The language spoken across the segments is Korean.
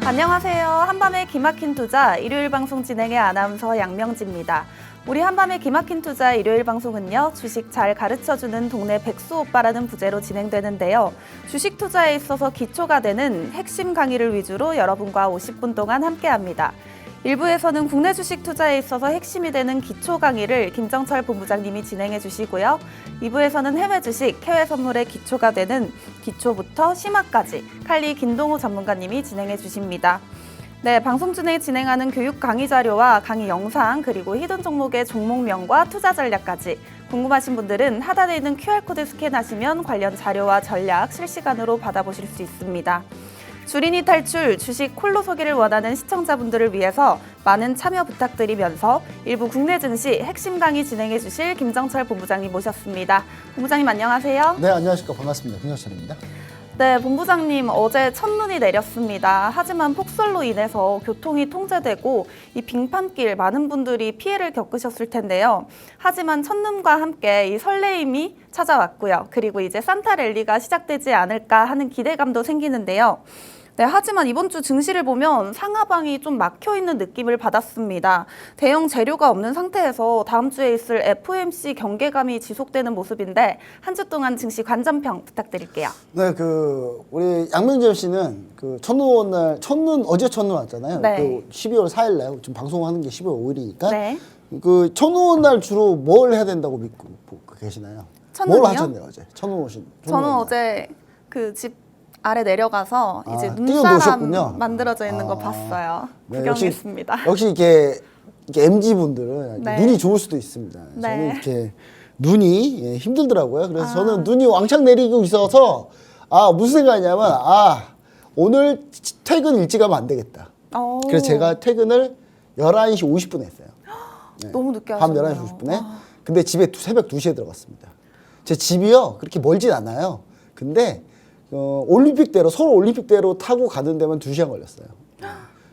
안녕하세요. 한밤의 기막힌 투자 일요일 방송 진행의 아나운서 양명지입니다. 우리 한밤의 기막힌 투자 일요일 방송은요, 주식 잘 가르쳐주는 동네 백수 오빠라는 부제로 진행되는데요. 주식 투자에 있어서 기초가 되는 핵심 강의를 위주로 여러분과 50분 동안 함께합니다. 1부에서는 국내 주식 투자에 있어서 핵심이 되는 기초 강의를 김정철 본부장님이 진행해 주시고요. 2부에서는 해외 주식, 해외 선물의 기초가 되는 기초부터 심화까지 칼리 김동호 전문가님이 진행해 주십니다. 네, 방송 중에 진행하는 교육 강의 자료와 강의 영상, 그리고 히든 종목의 종목명과 투자 전략까지 궁금하신 분들은 하단에 있는 QR코드 스캔하시면 관련 자료와 전략 실시간으로 받아보실 수 있습니다. 주린이 탈출 주식 콜로 소개를 원하는 시청자분들을 위해서 많은 참여 부탁드리면서 일부 국내 증시 핵심 강의 진행해 주실 김정철 본부장님 모셨습니다. 본부장님 안녕하세요. 네, 안녕하십니까. 반갑습니다. 김정철입니다. 네, 본부장님 어제 첫눈이 내렸습니다. 하지만 폭설로 인해서 교통이 통제되고 이 빙판길 많은 분들이 피해를 겪으셨을 텐데요. 하지만 첫눈과 함께 이 설레임이 찾아왔고요. 그리고 이제 산타 랠리가 시작되지 않을까 하는 기대감도 생기는데요. 네, 하지만 이번 주 증시를 보면 상하방이 좀 막혀있는 느낌을 받았습니다. 대형 재료가 없는 상태에서 다음 주에 있을 FOMC 경계감이 지속되는 모습인데 한 주 동안 증시 관전평 부탁드릴게요. 네, 우리 양명재 씨는 첫눈 날, 어제 첫눈 왔잖아요. 네. 12월 4일 날, 지금 방송하는 게 12월 5일이니까. 네. 첫눈 날 주로 뭘 해야 된다고 믿고 계시나요? 첫눈이요? 뭘 하셨나요, 어제? 첫눈 오신. 저는 어제 그 집 아래 내려가서 이제 띄워놓으셨군요. 눈사람 만들어져 있는 거 봤어요. 네, 구경했습니다. 역시 이렇게 MZ분들은 네. 눈이 좋을 수도 있습니다. 네. 저는 이렇게 눈이 힘들더라고요. 그래서 저는 눈이 왕창 내리고 있어서 무슨 생각이냐면 오늘 퇴근 일찍 하면 안 되겠다. 그래서 제가 퇴근을 11시 50분에 했어요. 네. 너무 늦게 밤 하셨네요. 11시 50분에. 근데 집에 새벽 2시에 들어갔습니다. 제 집이요, 그렇게 멀진 않아요. 근데 올림픽대로, 서울 올림픽대로 타고 가는 데만 2시간 걸렸어요.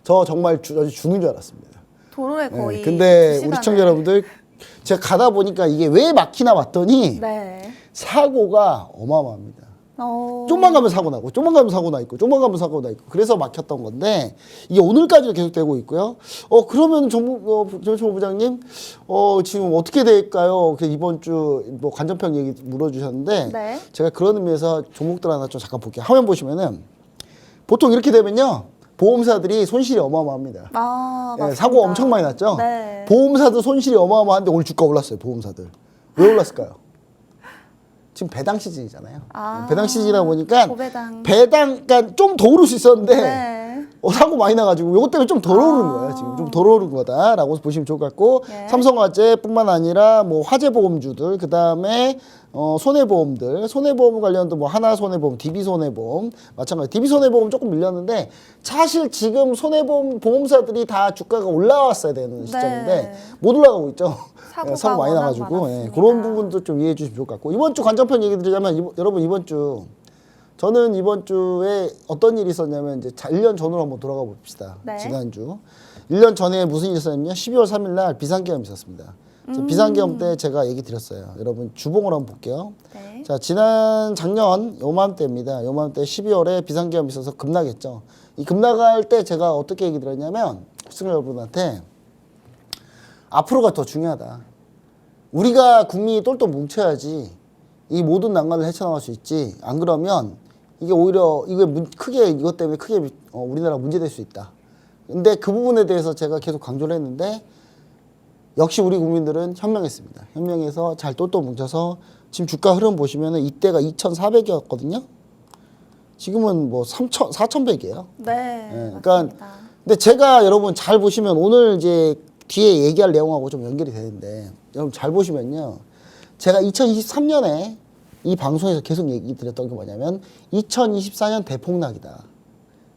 저 정말 아주 죽는 줄 알았습니다. 도로에 거의 네, 근데 2시간을. 우리 시청자 여러분들, 제가 가다 보니까 이게 왜 막히나 봤더니 네. 사고가 어마어마합니다. 좀만 가면 사고 나고, 좀만 가면 사고 나 있고, 좀만 가면 사고 나 있고, 그래서 막혔던 건데 이게 오늘까지도 계속되고 있고요. 그러면 정철 부장님, 지금 어떻게 될까요? 이번 주 뭐 관전평 얘기 물어주셨는데, 네. 제가 그런 의미에서 종목들 하나 좀 잠깐 볼게요. 화면 보시면은 보통 이렇게 되면요, 보험사들이 손실이 어마어마합니다. 맞습니다. 사고 엄청 많이 났죠? 네. 보험사도 손실이 어마어마한데 오늘 주가 올랐어요, 보험사들. 왜 올랐을까요? 지금 배당 시즌이잖아요. 배당 시즌이다 보니까 고배당. 그러니까 좀 더 오를 수 있었는데 네. 사고 많이 나가지고 이것 때문에 좀 덜 오른 거예요. 지금 좀 덜 오른 거다라고 보시면 좋을 것 같고, 예. 삼성화재뿐만 아니라 뭐 화재보험주들, 그 다음에 손해보험들, 손해보험 관련도 뭐 하나손해보험, DB손해보험 마찬가지. DB손해보험 조금 밀렸는데 사실 지금 손해보험 보험사들이 다 주가가 올라왔어야 되는 시점인데 못 올라가고 있죠. 사고 많이 워낙 나가지고 많았습니다. 그런 부분도 좀 이해해 주시면 좋을 것 같고, 이번 주 관전평 얘기 드리자면 여러분 저는 이번 주에 어떤 일이 있었냐면 이제 1년 전으로 한번 돌아가 봅시다. 네. 지난주 1년 전에 무슨 일이 있었냐면 12월 3일 날 비상계엄이 있었습니다. 비상계엄 때 제가 얘기 드렸어요. 여러분 주봉을 한번 볼게요. 네. 자, 작년 요맘때입니다. 요맘때 12월에 비상계엄이 있어서 급락했죠. 이 급락할 때 제가 어떻게 얘기 드렸냐면 시청자 여러분한테 앞으로가 더 중요하다. 우리가 국민이 똘똘 뭉쳐야지 이 모든 난관을 헤쳐나갈 수 있지. 안 그러면 이게 오히려 이것 때문에 크게 우리나라가 문제될 수 있다. 근데 그 부분에 대해서 제가 계속 강조를 했는데 역시 우리 국민들은 현명했습니다. 현명해서 잘 똘똘 뭉쳐서 지금 주가 흐름 보시면은 이때가 2,400이었거든요. 지금은 뭐 4,100이에요. 네. 그러니까 맞습니다. 근데 제가 여러분 잘 보시면 오늘 이제 뒤에 얘기할 내용하고 좀 연결이 되는데 여러분 잘 보시면요. 제가 2023년에 이 방송에서 계속 얘기 드렸던 게 뭐냐면 2024년 대폭락이다.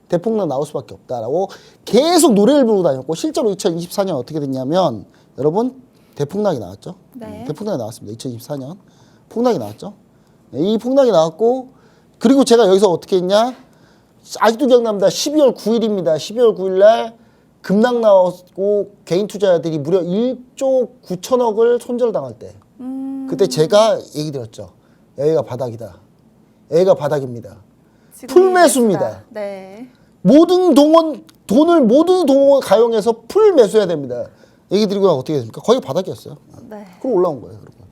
대폭락 나올 수밖에 없다라고 계속 노래를 부르고 다녔고, 실제로 2024년 어떻게 됐냐면 여러분 대폭락이 나왔죠. 네. 대폭락이 나왔습니다. 2024년 폭락이 나왔죠. 이 폭락이 나왔고, 그리고 제가 여기서 어떻게 했냐, 아직도 기억납니다. 12월 9일입니다. 12월 9일 날 급락 나왔고 개인 투자자들이 무려 1조 9천억을 손절당할 때, 그때 제가 얘기 드렸죠. 여기가 바닥이다. 여기가 바닥입니다. 지금 풀매수입니다. 네. 모든 동원 가용해서 풀 매수해야 됩니다. 얘기 드리고 어떻게 됐습니까? 거의 바닥이었어요. 네. 그럼 올라온 거예요. 그러면.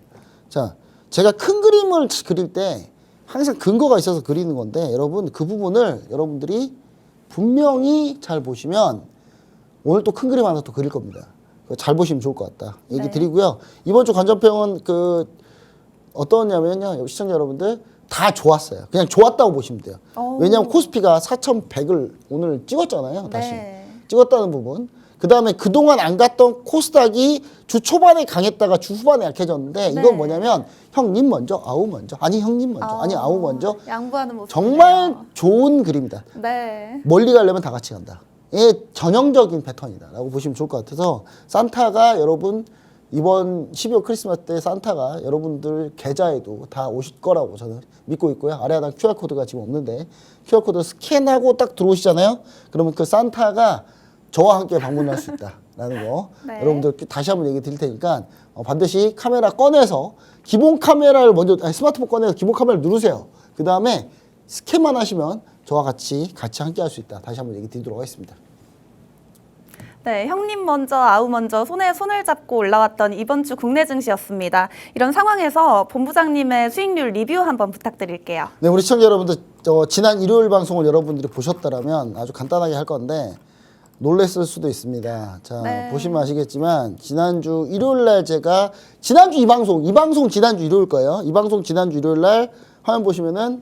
자, 제가 큰 그림을 그릴 때 항상 근거가 있어서 그리는 건데 여러분 그 부분을 여러분들이 분명히 잘 보시면 오늘 또 큰 그림 하나 또 그릴 겁니다. 잘 보시면 좋을 것 같다. 얘기 네. 드리고요. 이번 주 관전평은 어떠냐면요. 시청자 여러분들 다 좋았어요. 그냥 좋았다고 보시면 돼요. 오. 왜냐하면 코스피가 4,100을 오늘 찍었잖아요. 다시. 네. 찍었다는 부분. 그 다음에 그동안 안 갔던 코스닥이 주 초반에 강했다가 주 후반에 약해졌는데 네. 이건 뭐냐면 형님 먼저 아우 먼저 아니 형님 먼저 아니 아우 먼저 양보하는 모습. 정말 좋은 그림이다. 네. 멀리 가려면 다 같이 간다. 이게 전형적인 패턴이다라고 보시면 좋을 것 같아서 산타가 여러분 이번 12월 크리스마스 때 산타가 여러분들 계좌에도 다 오실 거라고 저는 믿고 있고요. 아래 하단 QR코드가 지금 없는데 QR코드 스캔하고 딱 들어오시잖아요. 그러면 그 산타가 저와 함께 방문할 수 있다라는 거 네. 여러분들 다시 한번 얘기 드릴 테니까 반드시 카메라 꺼내서 기본 카메라를 먼저 스마트폰 꺼내서 기본 카메라를 누르세요. 그 다음에 스캔만 하시면 저와 같이 함께 할 수 있다. 다시 한번 얘기 드리도록 하겠습니다. 네, 형님 먼저, 아우 먼저 손에 손을 잡고 올라왔던 이번 주 국내 증시였습니다. 이런 상황에서 본부장님의 수익률 리뷰 한번 부탁드릴게요. 네, 우리 시청자 여러분들 지난 일요일 방송을 여러분들이 보셨다면 아주 간단하게 할 건데 놀랬을 수도 있습니다. 자, 네. 보시면 아시겠지만 지난주 일요일 날 제가 지난주 이 방송 지난주 일요일 거예요. 이 방송 지난주 일요일 날 화면 보시면은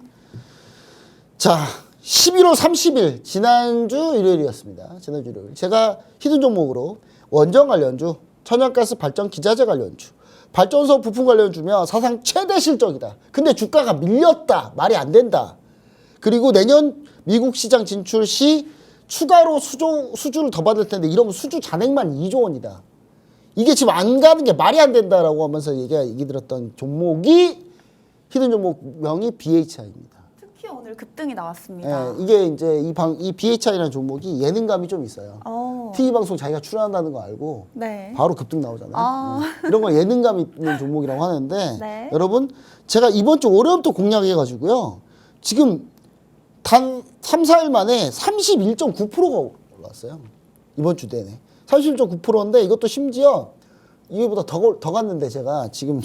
자, 11월 30일 지난주 일요일이었습니다. 지난주 일요일. 제가 히든 종목으로 원전 관련주, 천연가스 발전 기자재 관련주, 발전소 부품 관련주면 사상 최대 실적이다. 근데 주가가 밀렸다. 말이 안 된다. 그리고 내년 미국 시장 진출 시 추가로 수주를 더 받을 텐데 이러면 수주 잔액만 2조 원이다. 이게 지금 안 가는 게 말이 안 된다라고 하면서 얘기 들었던 종목이 히든 종목명이 BHI입니다. 특히 오늘 급등이 나왔습니다. 예, 이게 이제 이 BHI라는 종목이 예능감이 좀 있어요. TV 방송 자기가 출연한다는 거 알고 네. 바로 급등 나오잖아요. 이런 걸 예능감 있는 종목이라고 하는데 네. 여러분 제가 이번 주 월요일부터 공략해가지고요. 지금 단 3, 4일 만에 31.9%가 올랐어요. 이번 주 내내. 31.9%인데 이것도 심지어 이거보다 더 갔는데 제가 지금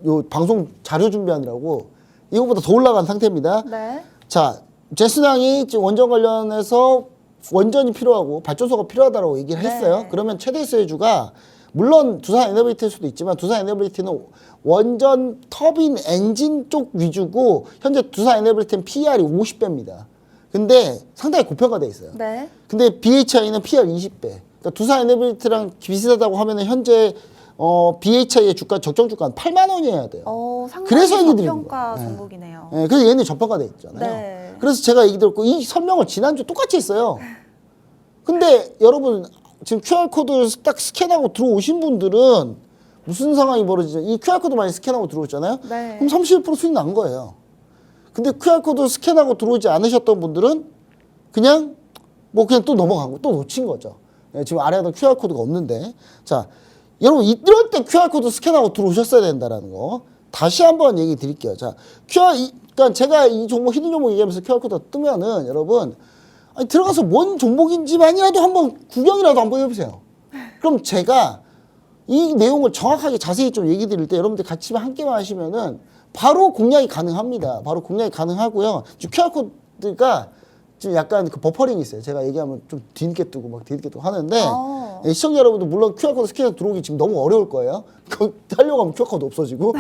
요 방송 자료 준비하느라고 이거보다 더 올라간 상태입니다. 네. 자, 제순항이 지금 원전 관련해서 원전이 필요하고 발전소가 필요하다고 얘기를 했어요. 네. 그러면 최대 수혜주가 물론 두산에너빌리티일 수도 있지만 두산에너빌리티는 원전 터빈 엔진 쪽 위주고 현재 두산에너빌리티는 PER이 50배입니다. 근데 상당히 고평가돼 있어요. 네. 근데 BHI는 PR 20배. 그러니까 두산에너빌리티랑 비슷하다고 하면은 현재 BHI의 주가 적정 주가는 8만 원이어야 돼요. 상당히 그래서 얘기 드리는 저평가 거예요. 종목이네요. 예, 그래서 얘는 저평가돼 있잖아요. 네. 그래서 제가 얘기 들었고 이 설명을 지난주 똑같이 했어요. 근데 여러분 지금 QR코드 딱 스캔하고 들어오신 분들은 무슨 상황이 벌어지죠? 이 QR코드 많이 스캔하고 들어오잖아요. 네. 그럼 31% 수익 난 거예요. 근데 QR코드 스캔하고 들어오지 않으셨던 분들은 그냥 그냥 또 넘어간 거, 또 놓친 거죠. 예, 지금 아래에도 QR코드가 없는데. 자, 여러분 이럴 때 QR코드 스캔하고 들어오셨어야 된다라는 거 다시 한번 얘기 드릴게요. 자, 그러니까 제가 이 종목 히든 종목 얘기하면서 QR코드가 뜨면은 여러분 들어가서 뭔 종목인지만이라도 한번 구경이라도 한번 해보세요. 그럼 제가 이 내용을 정확하게 자세히 좀 얘기 드릴 때 여러분들 같이 함께만 하시면은 바로 공략이 가능합니다. 바로 공략이 가능하고요. 지금 QR코드가 지금 약간 그 버퍼링이 있어요. 제가 얘기하면 좀 뒤늦게 뜨고 막 뒤늦게 뜨고 하는데 예, 시청자 여러분들 물론 QR코드 스캔 들어오기 지금 너무 어려울 거예요. 그거 하려고 하면 QR코드 없어지고.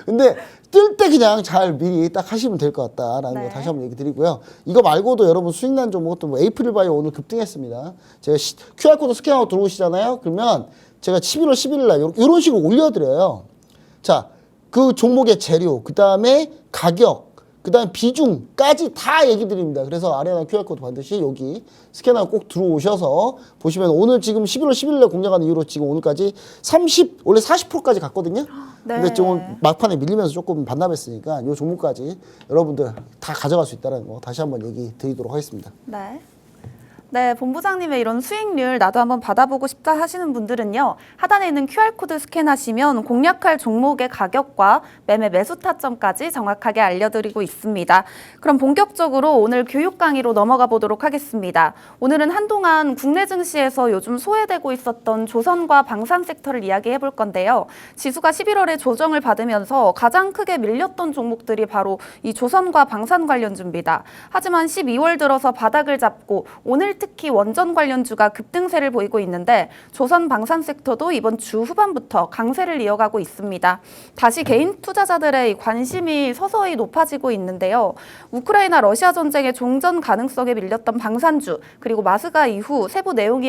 근데 뜰 때 그냥 잘 미리 딱 하시면 될 것 같다라는 네. 거 다시 한번 얘기 드리고요. 이거 말고도 여러분 수익 난 종목 또 에이프릴 바이오 오늘 급등했습니다. 제가 QR코드 스캔하고 들어오시잖아요. 그러면 제가 11월 11일 날 이런 식으로 올려드려요. 자, 그 종목의 재료, 그 다음에 가격, 그 다음에 비중까지 다 얘기 드립니다. 그래서 아래나 QR코드 반드시 여기 스캔하고 꼭 들어오셔서 보시면 오늘 지금 11월 10일날 공략한 이후로 지금 오늘까지 원래 40%까지 갔거든요. 네. 근데 좀 막판에 밀리면서 조금 반납했으니까 이 종목까지 여러분들 다 가져갈 수 있다는 거 다시 한번 얘기 드리도록 하겠습니다. 네. 네, 본부장님의 이런 수익률 나도 한번 받아보고 싶다 하시는 분들은요. 하단에 있는 QR코드 스캔하시면 공략할 종목의 가격과 매매 매수 타점까지 정확하게 알려드리고 있습니다. 그럼 본격적으로 오늘 교육 강의로 넘어가 보도록 하겠습니다. 오늘은 한동안 국내 증시에서 요즘 소외되고 있었던 조선과 방산 섹터를 이야기해 볼 건데요. 지수가 11월에 조정을 받으면서 가장 크게 밀렸던 종목들이 바로 이 조선과 방산 관련주입니다. 하지만 12월 들어서 바닥을 잡고 오늘 특히 원전 관련주가 급등세를 보이고 있는데 조선 방산 섹터도 이번 주 후반부터 강세를 이어가고 있습니다. 다시 개인 투자자들의 관심이 서서히 높아지고 있는데요. 우크라이나 러시아 전쟁의 종전 가능성에 밀렸던 방산주 그리고 마스가 이후 세부 내용이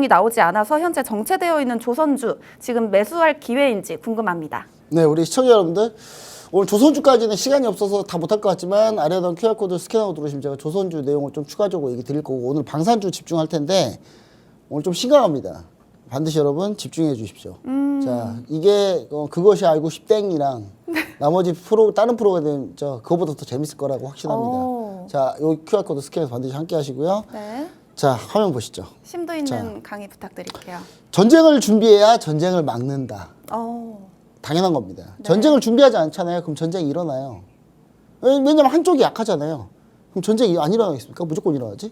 나오지 않아서 현재 정체되어 있는 조선주 지금 매수할 기회인지 궁금합니다. 네, 우리 시청자 여러분들 오늘 조선주까지는 시간이 없어서 다 못할 것 같지만 아래에 던 QR코드 스캔하고 들어오시면 제가 조선주 내용을 좀 추가적으로 얘기 드릴 거고 오늘 방산주 집중할 텐데 오늘 좀 심각합니다. 반드시 여러분 집중해 주십시오. 자, 이게 그것이 알고 싶땡이랑 나머지 다른 프로가 되면 그거보다 더 재밌을 거라고 확신합니다. 자, 요 QR코드 스캔해서 반드시 함께 하시고요. 네. 자, 화면 보시죠. 심도 있는 강의 부탁드릴게요. 전쟁을 준비해야 전쟁을 막는다. 당연한 겁니다. 네. 전쟁을 준비하지 않잖아요. 그럼 전쟁이 일어나요. 왜냐면 한쪽이 약하잖아요. 그럼 전쟁이 안 일어나겠습니까? 무조건 일어나지.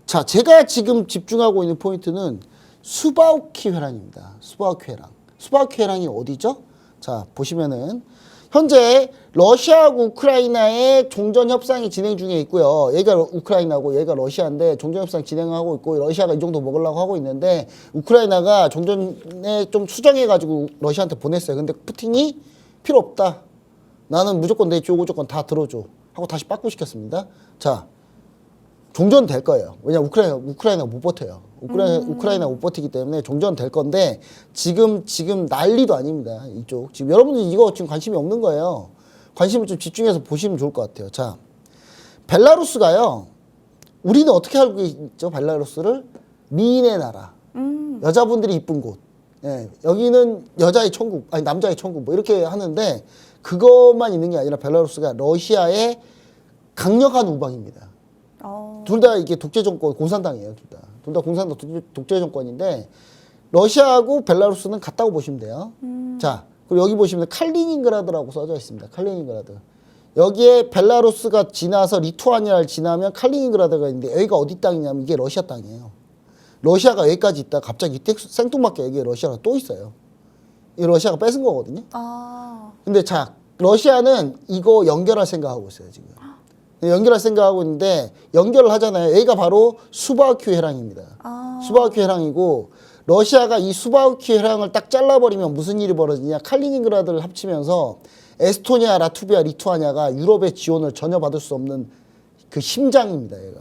자, 제가 지금 집중하고 있는 포인트는 수바우키 회랑입니다. 수바우키 회랑. 수바우키 회랑이 어디죠? 자, 보시면은 현재 러시아하고 우크라이나의 종전 협상이 진행 중에 있고요. 얘가 우크라이나고 얘가 러시아인데 종전 협상 진행하고 있고 러시아가 이 정도 먹으려고 하고 있는데 우크라이나가 종전에 좀 수정해가지고 러시아한테 보냈어요. 근데 푸틴이 필요 없다. 나는 무조건 내 요구 조건 다 들어줘. 하고 다시 빠꾸시켰습니다. 자, 종전 될 거예요. 왜냐면 우크라이나가 못 버텨요. 우크라이나 못 버티기 때문에 종전 될 건데 지금 난리도 아닙니다. 이쪽 지금 여러분들 이거 지금 관심이 없는 거예요. 관심을 좀 집중해서 보시면 좋을 것 같아요. 자, 벨라루스가요. 우리는 어떻게 알고 있죠? 벨라루스를 미인의 나라, 여자분들이 이쁜 곳. 예, 여기는 여자의 천국, 아니 남자의 천국 뭐 이렇게 하는데 그것만 있는 게 아니라 벨라루스가 러시아의 강력한 우방입니다. 둘 다 이게 독재 정권 공산당이에요. 둘 다 공산당 독재 정권인데 러시아하고 벨라루스는 같다고 보시면 돼요. 자, 그리고 여기 보시면 칼리닝그라드라고 써져 있습니다. 칼리닝그라드. 여기에 벨라루스가 지나서 리투아니아를 지나면 칼리닝그라드가 있는데 여기가 어디 땅이냐면 이게 러시아 땅이에요. 러시아가 여기까지 있다 갑자기 이때 생뚱맞게 여기에 러시아가 또 있어요. 이 러시아가 뺏은 거거든요. 근데 자, 러시아는 이거 연결할 생각하고 있어요, 지금. 연결할 생각하고 있는데 연결을 하잖아요. 여기가 바로 수바우키 회랑입니다. 수바우키 회랑이고 러시아가 이 수바우키 회랑을 딱 잘라버리면 무슨 일이 벌어지냐. 칼리닝그라드를 합치면서 에스토니아, 라투비아, 리투아니아가 유럽의 지원을 전혀 받을 수 없는 그 심장입니다. 얘가.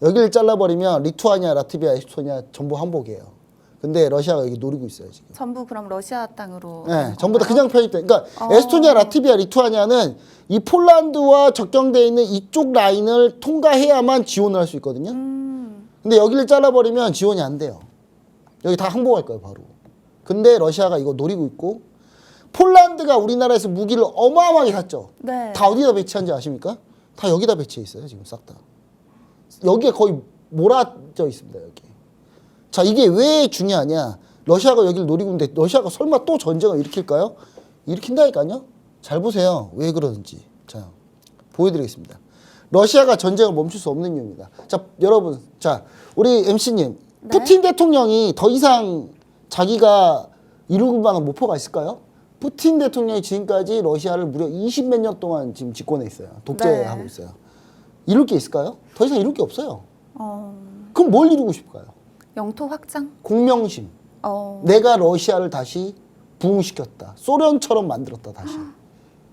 여기를 잘라버리면 리투아니아, 라트비아, 에스토니아 전부 항복이에요. 근데 러시아가 여기 노리고 있어요, 지금. 전부 그럼 러시아 땅으로. 네, 전부 다 그냥 편입돼. 그러니까 에스토니아, 라트비아, 리투아니아는 이 폴란드와 접경돼 있는 이쪽 라인을 통과해야만 지원을 할 수 있거든요. 근데 여기를 잘라버리면 지원이 안 돼요. 여기 다 항복할 거예요, 바로. 근데 러시아가 이거 노리고 있고 폴란드가 우리나라에서 무기를 어마어마하게 샀죠. 네. 다 어디다 배치한지 아십니까? 다 여기다 배치해 있어요, 지금 싹 다. 여기에 거의 몰아져 있습니다, 여기. 자, 이게 왜 중요하냐? 러시아가 여기를 노리고 있는데 러시아가 설마 또 전쟁을 일으킬까요? 일으킨다니까요? 잘 보세요. 왜 그러는지. 자, 보여드리겠습니다. 러시아가 전쟁을 멈출 수 없는 이유입니다. 자, 여러분. 자, 우리 MC님. 네? 푸틴 대통령이 더 이상 자기가 이루고 만한 목표가 있을까요? 푸틴 대통령이 지금까지 러시아를 무려 20몇 년 동안 지금 집권해 있어요. 독재하고 네. 있어요. 이룰 게 있을까요? 더 이상 이룰 게 없어요. 그럼 뭘 이루고 싶을까요? 영토 확장? 공명심. 내가 러시아를 다시 부흥시켰다. 소련처럼 만들었다, 다시.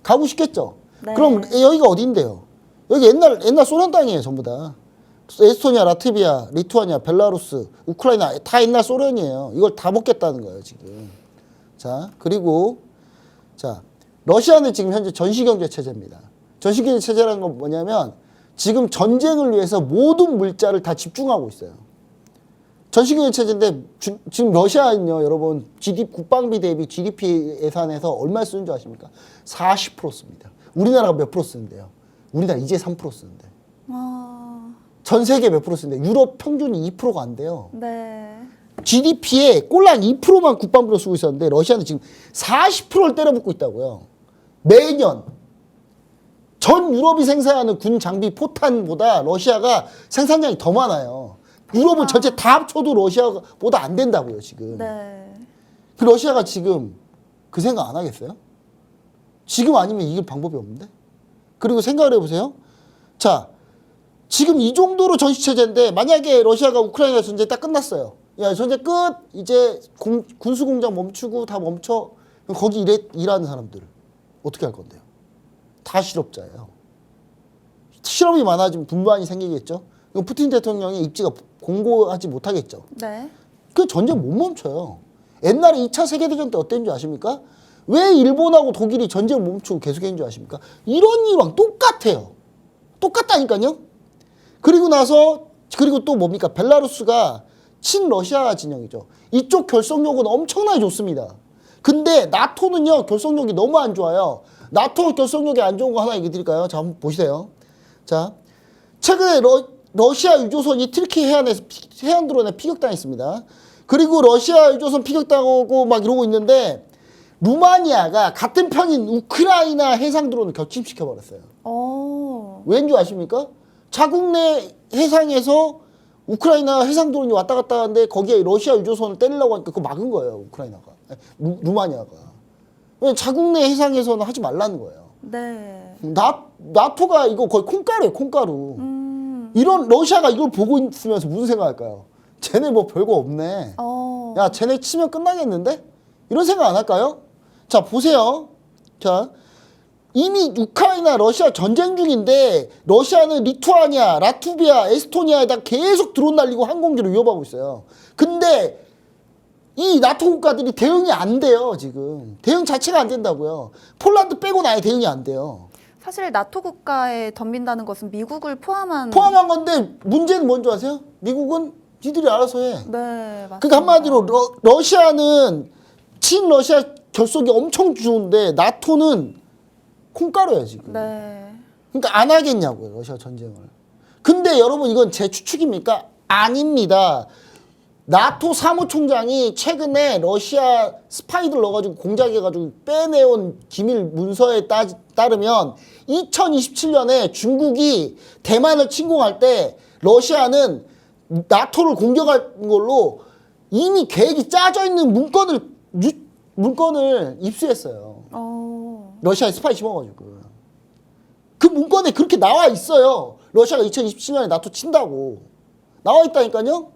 가고 싶겠죠? 네. 그럼 여기가 어딘데요? 여기 옛날 소련 땅이에요, 전부 다. 에스토니아, 라트비아, 리투아니아, 벨라루스, 우크라이나 다 옛날 소련이에요. 이걸 다 먹겠다는 거예요, 지금. 자, 그리고 자, 러시아는 지금 현재 전시경제 체제입니다. 전시경제 체제라는 건 뭐냐면 지금 전쟁을 위해서 모든 물자를 다 집중하고 있어요. 전시경제 체제인데 지금 러시아는요, 여러분 국방비 대비 GDP 예산에서 얼마 쓰는 줄 아십니까? 40% 씁니다. 우리나라가 몇 프로 쓰는데요? 우리나라 이제 3% 쓰는데. 전 세계 몇 프로 쓰는데 유럽 평균이 2%가 안 돼요. 네. GDP에 꼴랑 2%만 국방비로 쓰고 있었는데 러시아는 지금 40%를 때려붓고 있다고요. 매년. 전 유럽이 생산하는 군 장비 포탄보다 러시아가 생산량이 더 많아요. 유럽은 전체 다 합쳐도 러시아보다 안 된다고요, 지금. 네. 그 러시아가 지금 그 생각 안 하겠어요? 지금 아니면 이길 방법이 없는데? 그리고 생각을 해보세요. 자, 지금 이 정도로 전시체제인데 만약에 러시아가 우크라이나 전쟁 딱 끝났어요. 야, 전쟁 끝! 이제 군수공장 멈추고 다 멈춰. 그럼 거기 일하는 사람들 어떻게 할 건데요? 다 실업자예요. 실업이 많아지면 분반이 생기겠죠? 그럼 푸틴 대통령의 입지가 공고하지 못하겠죠? 네. 그 전쟁 못 멈춰요. 옛날에 2차 세계대전 때 어땠는 줄 아십니까? 왜 일본하고 독일이 전쟁을 멈추고 계속했는 줄 아십니까? 이런 이유랑 똑같아요. 똑같다니까요? 그리고 또 뭡니까? 벨라루스가 친러시아 진영이죠. 이쪽 결속력은 엄청나게 좋습니다. 근데 나토는요, 결속력이 너무 안 좋아요. 나토 결속력이 안 좋은 거 하나 얘기 드릴까요? 자, 한번 보세요. 자, 최근에 러시아 유조선이 트르키 해안드론에 피격당했습니다. 그리고 러시아 유조선 피격당하고 막 이러고 있는데 루마니아가 같은 편인 우크라이나 해상드론을 격침시켜버렸어요. 왠 줄 아십니까? 자국 내 해상에서 우크라이나 해상드론이 왔다 갔다 하는데 거기에 러시아 유조선을 때리려고 하니까 그거 막은 거예요, 우크라이나가. 루마니아가. 왜 자국 내 해상에서는 하지 말라는 거예요. 네. 나토가 이거 거의 콩가루예요, 콩가루. 이런 러시아가 이걸 보고 있으면서 무슨 생각할까요? 쟤네 뭐 별거 없네. 야, 쟤네 치면 끝나겠는데? 이런 생각 안 할까요? 자, 보세요. 자, 이미 우크라이나 러시아 전쟁 중인데 러시아는 리투아니아, 라트비아, 에스토니아에다 계속 드론 날리고 항공기를 위협하고 있어요. 근데 이 나토 국가들이 대응이 안 돼요, 지금. 대응 자체가 안 된다고요. 폴란드 빼고는 아예 대응이 안 돼요. 사실 나토 국가에 덤빈다는 것은 미국을 포함한 건데 문제는 뭔지 아세요? 미국은 니들이 알아서 해. 네, 맞습니다. 그러니까 한마디로 러시아는 친러시아 결속이 엄청 좋은데 나토는 콩가루예요, 지금. 네. 그러니까 안 하겠냐고요, 러시아 전쟁을. 근데 여러분 이건 제 추측입니까? 아닙니다. 나토 사무총장이 최근에 러시아 스파이들 넣어가지고 공작해가지고 빼내온 기밀 문서에 따르면 2027년에 중국이 대만을 침공할 때 러시아는 나토를 공격할 걸로 이미 계획이 짜져 있는 문건을 입수했어요. 러시아에 스파이 심어가지고. 그 문건에 그렇게 나와 있어요. 러시아가 2027년에 나토 친다고. 나와 있다니까요?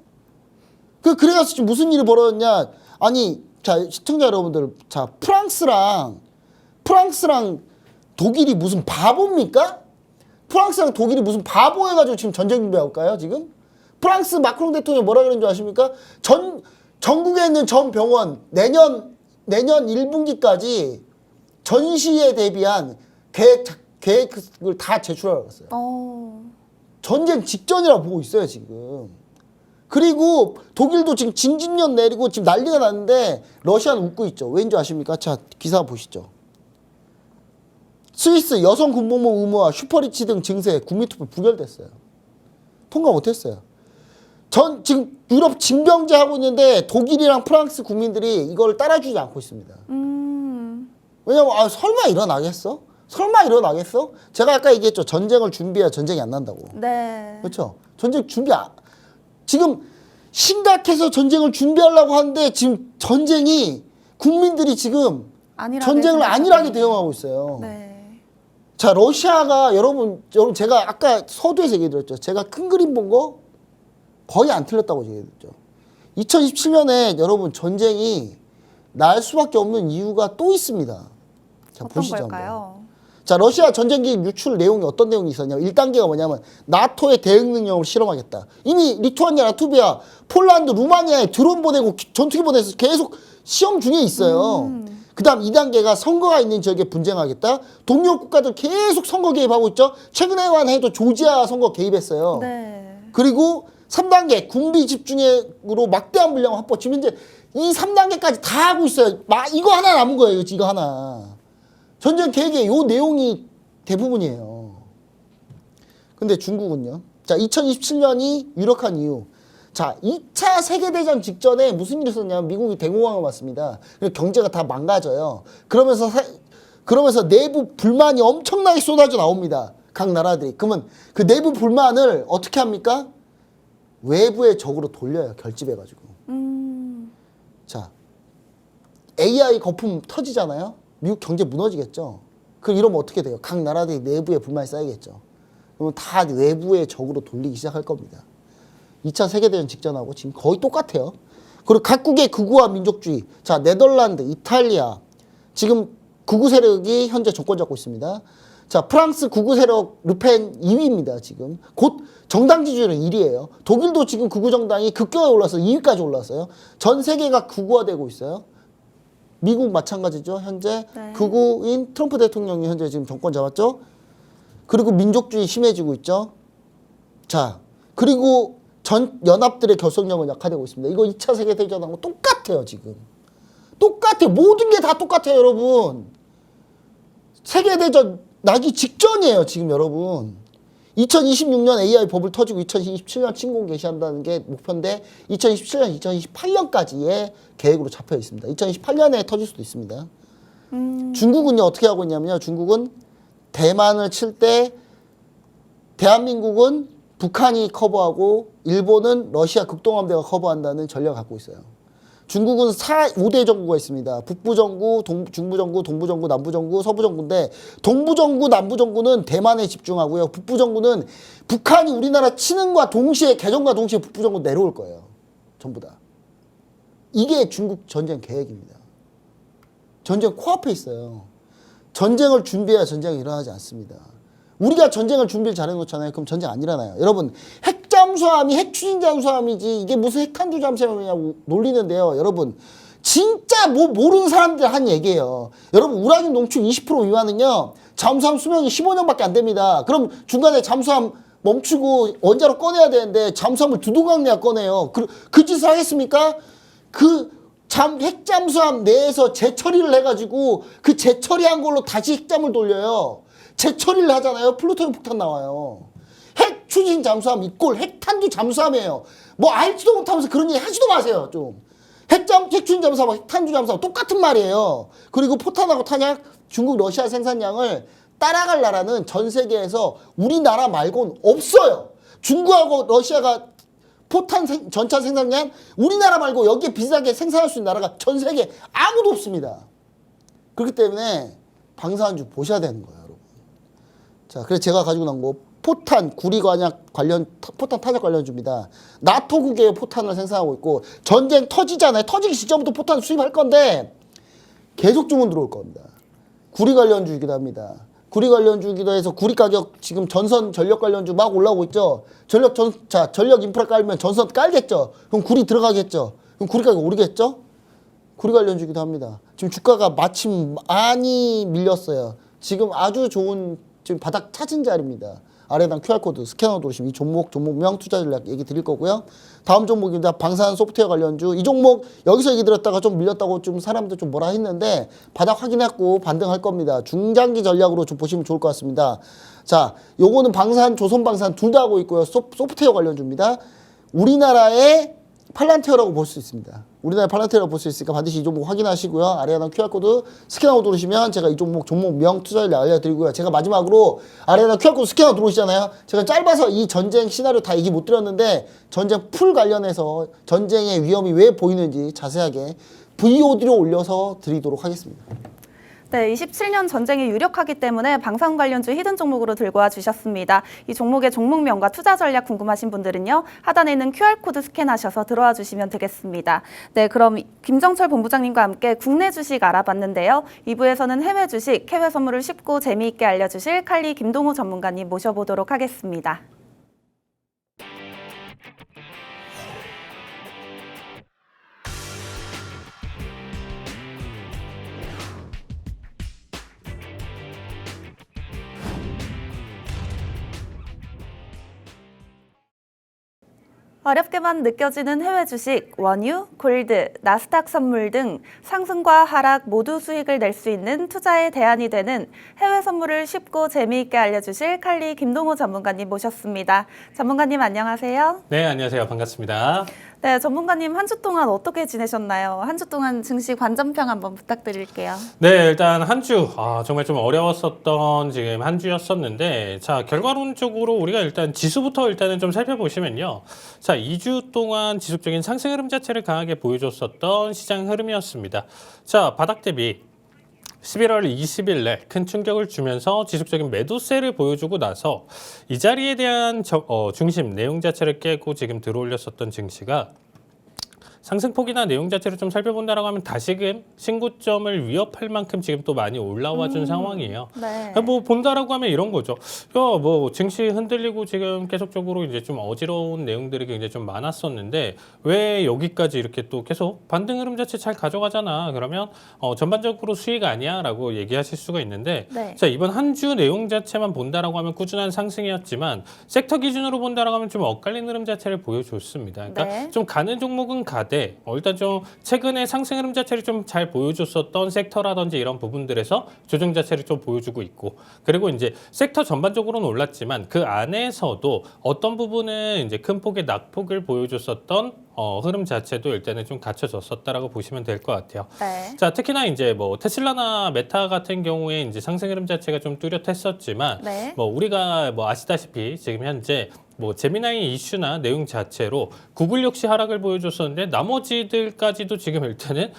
그래가지고 지금 무슨 일이 벌어졌냐. 아니, 자, 시청자 여러분들. 자, 프랑스랑 독일이 무슨 바보입니까? 프랑스랑 독일이 무슨 바보 해가지고 지금 전쟁 준비하고 올까요, 지금? 프랑스 마크롱 대통령이 뭐라 그러는 줄 아십니까? 전국에 있는 전 병원 내년 1분기까지 전시에 대비한 계획을 다 제출하라고 했어요. 전쟁 직전이라고 보고 있어요, 지금. 그리고 독일도 지금 진진령 내리고 지금 난리가 났는데 러시아는 웃고 있죠. 왠지 아십니까? 자, 기사 보시죠. 스위스 여성 군복무 의무화 슈퍼리치 등 증세 국민투표 부결됐어요. 통과 못했어요. 지금 유럽 징병제 하고 있는데 독일이랑 프랑스 국민들이 이걸 따라주지 않고 있습니다. 왜냐면 설마 일어나겠어? 설마 일어나겠어? 제가 아까 얘기했죠. 전쟁을 준비해야 전쟁이 안 난다고. 네. 그렇죠. 전쟁 지금 심각해서 전쟁을 준비하려고 하는데 지금 전쟁이 국민들이 지금 전쟁을 안일하게 대응하고 있어요. 네. 자, 러시아가 여러분 제가 아까 서두에서 얘기해드렸죠. 제가 큰 그림 본 거 거의 안 틀렸다고 얘기해드렸죠. 2027년에 여러분 전쟁이 날 수밖에 없는 이유가 또 있습니다. 자, 어떤 보시죠. 걸까요? 한번. 자, 러시아 전쟁기 유출 내용이 어떤 내용이 있었냐면 1단계가 뭐냐면 나토의 대응 능력을 실험하겠다. 이미 리투아니아, 라트비아, 폴란드, 루마니아에 드론 보내고 전투기 보내서 계속 시험 중에 있어요. 그 다음 2단계가 선거가 있는 지역에 분쟁하겠다. 동료 국가들 계속 선거 개입하고 있죠. 최근에만 해도 조지아 선거 개입했어요. 네. 그리고 3단계 군비 집중으로 막대한 물량 확보. 지금 현재 이 3단계까지 다 하고 있어요. 이거 하나 남은 거예요. 이거 하나. 전쟁 계획에 요 내용이 대부분이에요. 근데 중국은요. 자, 2027년이 유력한 이유. 자, 2차 세계대전 직전에 무슨 일이 있었냐면 미국이 대공황을 맞습니다. 그리고 경제가 다 망가져요. 그러면서 내부 불만이 엄청나게 쏟아져 나옵니다. 각 나라들이. 그러면 그 내부 불만을 어떻게 합니까? 외부의 적으로 돌려요. 결집해가지고. 자, AI 거품 터지잖아요. 미국 경제 무너지겠죠. 그럼 이러면 어떻게 돼요? 각 나라들이 내부에 불만이 쌓이겠죠. 그러면 다 외부의 적으로 돌리기 시작할 겁니다. 2차 세계대전 직전하고 지금 거의 똑같아요. 그리고 각국의 극우와 민족주의. 자, 네덜란드, 이탈리아. 지금 극우 세력이 현재 정권 잡고 있습니다. 자, 프랑스 극우 세력 르펜 2위입니다, 지금. 곧 정당 지지율은 1위예요. 독일도 지금 극우 정당이 급격하게 올라서 2위까지 올랐어요. 전 세계가 극우화되고 있어요. 미국 마찬가지죠. 현재 네. 극우인 트럼프 대통령이 현재 지금 정권 잡았죠. 그리고 민족주의 심해지고 있죠. 자, 그리고 전 연합들의 결속력은 약화되고 있습니다. 이거 2차 세계대전하고 똑같아요, 지금. 똑같아요. 모든 게 다 똑같아요, 여러분. 세계대전 나기 직전이에요, 지금 여러분. 2026년 AI 버블 터지고 2027년 침공 개시한다는 게 목표인데 2027년, 2028년까지의 계획으로 잡혀 있습니다. 2028년에 터질 수도 있습니다. 중국은요, 어떻게 하고 있냐면요. 중국은 대만을 칠 때 대한민국은 북한이 커버하고 일본은 러시아 극동함대가 커버한다는 전략을 갖고 있어요. 중국은 5대 정부가 있습니다. 북부정부, 중부정부, 동부정부, 남부정부, 서부정부인데 동부정부, 남부정부는 대만에 집중하고요. 북부정부는 북한이 우리나라 치는 과 동시에 개정과 동시에 북부정부 내려올 거예요. 전부 다. 이게 중국 전쟁 계획입니다. 전쟁 코앞에 있어요. 전쟁을 준비해야 전쟁이 일어나지 않습니다. 우리가 전쟁을 준비를 잘해놓잖아요. 그럼 전쟁 안 일어나요. 여러분, 핵잠수함이 핵추진 잠수함이지 이게 무슨 핵탄두 잠수함이냐고 놀리는데요. 여러분, 진짜 뭐 모르는 사람들 한 얘기예요. 여러분, 우라늄 농축 20% 미만은요. 잠수함 수명이 15년밖에 안 됩니다. 그럼 중간에 잠수함 멈추고 원자로 꺼내야 되는데 잠수함을 두둥강내야 꺼내요. 그 짓을 하겠습니까? 핵잠수함 내에서 재처리를 해가지고 그 재처리한 걸로 다시 핵잠을 돌려요. 재처리를 하잖아요. 플루토늄 폭탄 나와요. 핵 추진 잠수함 이꼴 핵탄두 잠수함이에요. 뭐 알지도 못하면서 그런 얘기 하지도 마세요. 좀 핵 추진 잠수함, 핵탄두 잠수함 똑같은 말이에요. 그리고 포탄하고 탄약 중국 러시아 생산량을 따라갈 나라는 전 세계에서 우리나라 말고는 없어요. 중국하고 러시아가 포탄 전차 생산량 우리나라 말고 여기에 비슷하게 생산할 수 있는 나라가 전 세계에 아무도 없습니다. 그렇기 때문에 방사한주 보셔야 되는 거예요. 자, 그래서 제가 가지고 나온 거 포탄 구리관약 관련 포탄 탄약 관련주입니다. 나토국의 포탄을 생산하고 있고 전쟁 터지잖아요. 터지기 직전부터 포탄 수입할 건데 계속 주문 들어올 겁니다. 구리 관련주이기도 합니다. 구리 관련주이기도 해서 구리 가격 지금 전선 전력 관련주 막 올라오고 있죠. 전력 인프라 깔면 전선 깔겠죠. 그럼 구리 들어가겠죠. 그럼 구리 가격 오르겠죠. 구리 관련주이기도 합니다. 지금 주가가 마침 많이 밀렸어요. 지금 아주 좋은 지금 바닥 찾은 자리입니다. 아래당 QR코드 스캐너 누르시면 이 종목명 투자 전략 얘기 드릴 거고요. 다음 종목입니다. 방산 소프트웨어 관련주. 이 종목 여기서 얘기 들었다가 좀 밀렸다고 좀 사람들 좀 뭐라 했는데 바닥 확인했고 반등할 겁니다. 중장기 전략으로 좀 보시면 좋을 것 같습니다. 자, 요거는 방산, 조선방산 둘 다 하고 있고요. 소프트웨어 관련주입니다. 우리나라의 팔란티어라고 볼 수 있습니다. 우리나라의 팔란티어라고 볼 수 있으니까 반드시 이 종목 확인하시고요. 아래에 하나 QR코드 스캐너 누르시면 제가 이 종목명 투자를 알려드리고요. 제가 마지막으로 아래에 하나 QR코드 스캐너 들어오시잖아요. 제가 짧아서 이 전쟁 시나리오 다 얘기 못 드렸는데 전쟁 풀 관련해서 전쟁의 위험이 왜 보이는지 자세하게 VOD로 올려서 드리도록 하겠습니다. 네, 27년 전쟁이 유력하기 때문에 방산 관련주 히든 종목으로 들고 와 주셨습니다. 이 종목의 종목명과 투자 전략 궁금하신 분들은요. 하단에 있는 QR코드 스캔하셔서 들어와 주시면 되겠습니다. 네, 그럼 김정철 본부장님과 함께 국내 주식 알아봤는데요. 2부에서는 해외 주식, 해외 선물을 쉽고 재미있게 알려주실 칼리 김동호 전문가님 모셔보도록 하겠습니다. 어렵게만 느껴지는 해외 주식, 원유, 골드, 나스닥 선물 등 상승과 하락 모두 수익을 낼 수 있는 투자의 대안이 되는 해외 선물을 쉽고 재미있게 알려주실 칼리 김동호 전문가님 모셨습니다. 전문가님 안녕하세요. 네, 안녕하세요. 반갑습니다. 네, 전문가님 한 주 동안 어떻게 지내셨나요? 한 주 동안 증시 관전평 한번 부탁드릴게요. 네, 일단 한 주, 정말 좀 어려웠었던 지금 한 주였었는데, 자, 결과론적으로 우리가 일단 지수부터 일단은 좀 살펴보시면요. 자, 2주 동안 지속적인 상승 흐름 자체를 강하게 보여줬었던 시장 흐름이었습니다. 자, 바닥 대비 11월 20일 날 큰 충격을 주면서 지속적인 매도세를 보여주고 나서 이 자리에 대한 중심 내용 자체를 깨고 지금 들어올렸었던 증시가 상승폭이나 내용 자체를 좀 살펴본다라고 하면 다시금 신고점을 위협할 만큼 지금 또 많이 올라와 준 상황이에요. 네. 뭐 본다라고 하면 이런 거죠. 뭐 증시 흔들리고 지금 계속적으로 이제 좀 어지러운 내용들이 굉장히 좀 많았었는데 왜 여기까지 이렇게 또 계속 반등 흐름 자체 잘 가져가잖아. 그러면 전반적으로 수익 아니야라고 얘기하실 수가 있는데 네. 자, 이번 한 주 내용 자체만 본다라고 하면 꾸준한 상승이었지만 섹터 기준으로 본다라고 하면 좀 엇갈린 흐름 자체를 보여줬습니다. 그러니까 네. 좀 가는 종목은 가되 일단 좀 최근에 상승 흐름 자체를 좀 잘 보여줬었던 섹터라든지 이런 부분들에서 조정 자체를 좀 보여주고 있고 그리고 이제 섹터 전반적으로는 올랐지만 그 안에서도 어떤 부분은 이제 큰 폭의 낙폭을 보여줬었던 흐름 자체도 일단은 좀 갖춰졌었다라고 보시면 될 것 같아요. 네. 자, 특히나 이제 뭐 테슬라나 메타 같은 경우에 이제 상승 흐름 자체가 좀 뚜렷했었지만 네. 뭐 우리가 뭐 아시다시피 지금 현재 뭐 제미나이 이슈나 내용 자체로 구글 역시 하락을 보여줬었는데 나머지들까지도 지금 일단은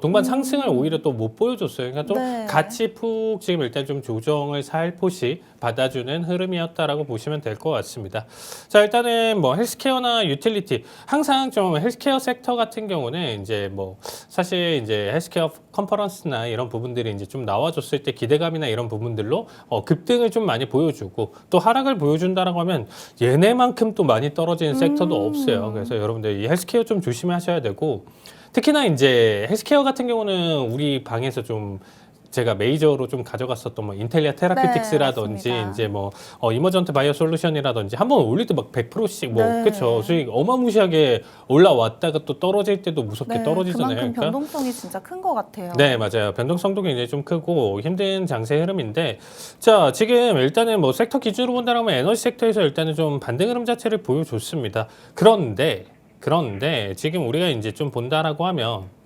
동반 상승을 오히려 또 못 보여줬어요. 그러니까 좀 네. 같이 푹 지금 일단 좀 조정을 살포시 받아주는 흐름이었다라고 보시면 될 것 같습니다. 자, 일단은 뭐 헬스케어나 유틸리티 항상 좀 헬스케어 섹터 같은 경우는 이제 뭐 사실 이제 헬스케어 컨퍼런스나 이런 부분들이 이제 좀 나와줬을 때 기대감이나 이런 부분들로 급등을 좀 많이 보여주고 또 하락을 보여준다라고 하면 얘네만큼 또 많이 떨어지는 섹터도 없어요. 그래서 여러분들 이 헬스케어 좀 조심하셔야 되고 특히나 이제 헬스케어 같은 경우는 우리 방에서 좀 제가 메이저로 좀 가져갔었던 뭐 인텔리아 테라피틱스라든지 네, 맞습니다. 이제 뭐 이머전트 바이오 솔루션이라든지 한번 올릴 때 막 100%씩 뭐 네. 그쵸 수익 어마무시하게 올라왔다가 또 떨어질 때도 무섭게 네, 떨어지잖아요. 그만큼 변동성이 진짜 큰 것 같아요. 네, 맞아요. 변동성도 굉장히 좀 크고 힘든 장세 흐름인데 자, 지금 일단은 뭐 섹터 기준으로 본다면 에너지 섹터에서 일단은 좀 반등 흐름 자체를 보여줬습니다. 그런데 지금 우리가 이제 좀 본다라고 하면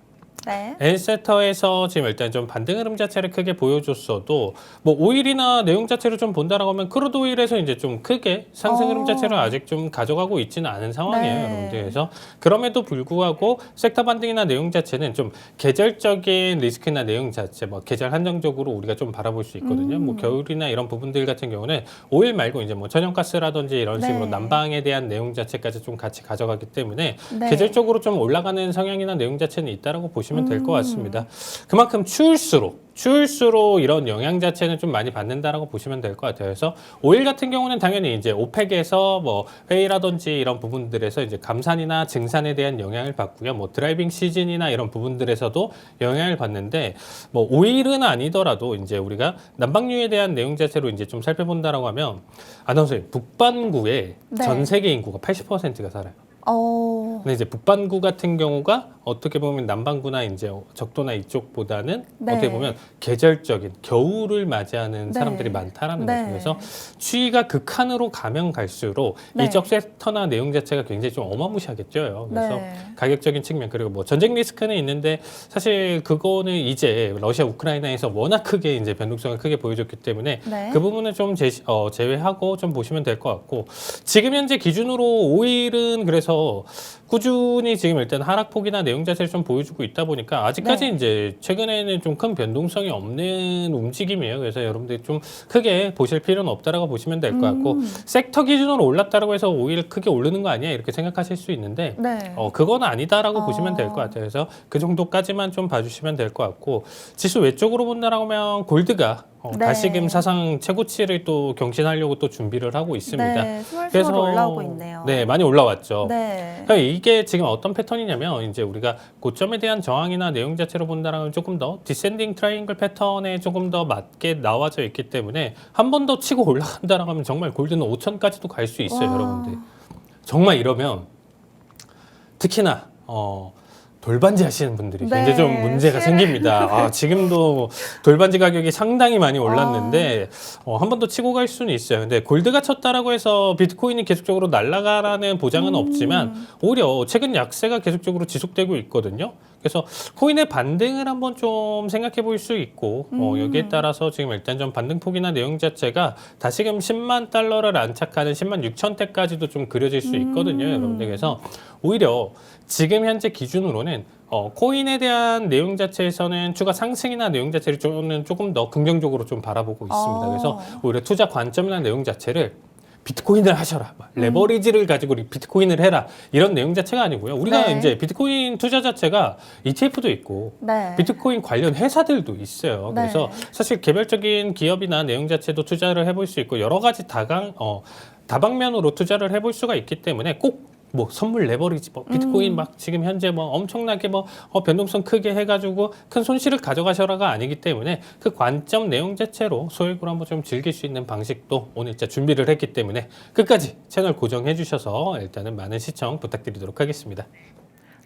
네. N섹터에서 지금 일단 좀 반등 흐름 자체를 크게 보여줬어도 뭐 오일이나 내용 자체를 좀 본다라고 하면 크루드 오일에서 이제 좀 크게 상승 흐름 자체를 아직 좀 가져가고 있지는 않은 상황이에요, 네. 여러분들. 그래서 그럼에도 불구하고 섹터 반등이나 내용 자체는 좀 계절적인 리스크나 내용 자체, 뭐 계절 한정적으로 우리가 좀 바라볼 수 있거든요. 뭐 겨울이나 이런 부분들 같은 경우는 오일 말고 이제 뭐 천연가스라든지 이런 네. 식으로 난방에 대한 내용 자체까지 좀 같이 가져가기 때문에 네. 계절적으로 좀 올라가는 성향이나 내용 자체는 있다라고 보시면 될 것 같습니다. 그만큼 추울수록 이런 영향 자체는 좀 많이 받는다라고 보시면 될 것 같아요. 그래서 오일 같은 경우는 당연히 이제 오펙에서 뭐 회의라든지 이런 부분들에서 이제 감산이나 증산에 대한 영향을 받고요. 뭐 드라이빙 시즌이나 이런 부분들에서도 영향을 받는데 뭐 오일은 아니더라도 이제 우리가 난방유에 대한 내용 자체로 이제 좀 살펴본다라고 하면 아나운서님 북반구에 네. 전 세계 인구가 80%가 살아요. 근데 이제 북반구 같은 경우가 어떻게 보면 남반구나 이제 적도나 이쪽보다는 네. 어떻게 보면 계절적인 겨울을 맞이하는 네. 사람들이 많다라는 네. 거죠. 그래서 추위가 극한으로 가면 갈수록 네. 이적 섹터나 내용 자체가 굉장히 좀 어마무시하게 쪄요. 그래서 네. 가격적인 측면 그리고 뭐 전쟁 리스크는 있는데 사실 그거는 이제 러시아 우크라이나에서 워낙 크게 이제 변동성을 크게 보여줬기 때문에 네. 그 부분은 좀 제외하고 좀 보시면 될 것 같고 지금 현재 기준으로 오일은 그래서 꾸준히 지금 일단 하락폭이나 내용 자체를 좀 보여주고 있다 보니까 아직까지 네. 이제 최근에는 좀 큰 변동성이 없는 움직임이에요. 그래서 여러분들이 좀 크게 보실 필요는 없다라고 보시면 될 것 같고 섹터 기준으로 올랐다라고 해서 오일 크게 오르는 거 아니야 이렇게 생각하실 수 있는데 네. 그건 아니다라고 보시면 될 것 같아요. 그래서 그 정도까지만 좀 봐주시면 될 것 같고 지수 외쪽으로 본다라고 하면 골드가 네. 다시금 사상 최고치를 또 경신하려고 또 준비를 하고 있습니다. 네, 스멀스멀 올라오고 있네요. 네, 많이 올라왔죠. 네. 그러니까 이게 지금 어떤 패턴이냐면 이제 우리가 고점에 대한 저항이나 내용 자체로 본다라면 조금 더 디센딩 트라이앵글 패턴에 조금 더 맞게 나와져 있기 때문에 한 번 더 치고 올라간다라고 하면 정말 골드는 5천까지도 갈 수 있어요, 와. 여러분들. 정말 이러면 특히나 돌반지 하시는 분들이 네, 굉장히 좀 문제가 생깁니다. 지금도 돌반지 가격이 상당히 많이 아. 올랐는데 한 번 더 치고 갈 수는 있어요. 근데 골드가 쳤다라고 해서 비트코인이 계속적으로 날아가라는 보장은 없지만 오히려 최근 약세가 계속적으로 지속되고 있거든요. 그래서 코인의 반등을 한번 좀 생각해 볼 수 있고 여기에 따라서 지금 일단 좀 반등폭이나 내용 자체가 다시금 10만 달러를 안착하는 10만 6천대까지도 좀 그려질 수 있거든요, 여러분들. 그래서 오히려 지금 현재 기준으로는 코인에 대한 내용 자체에서는 추가 상승이나 내용 자체를 조금 더 긍정적으로 좀 바라보고 있습니다. 그래서 오히려 투자 관점이나 내용 자체를 비트코인을 하셔라, 레버리지를 가지고 비트코인을 해라, 이런 내용 자체가 아니고요. 우리가 네. 이제 비트코인 투자 자체가 ETF도 있고 네. 비트코인 관련 회사들도 있어요. 네. 그래서 사실 개별적인 기업이나 내용 자체도 투자를 해볼 수 있고 여러 가지 다방면으로 투자를 해볼 수가 있기 때문에 꼭 뭐 선물 레버리지, 비트코인 막 지금 현재 엄청나게 변동성 크게 해가지고 큰 손실을 가져가셔라가 아니기 때문에 그 관점 내용 자체로 소액으로 한번 좀 즐길 수 있는 방식도 오늘 진짜 준비를 했기 때문에 끝까지 채널 고정해 주셔서 일단은 많은 시청 부탁드리도록 하겠습니다.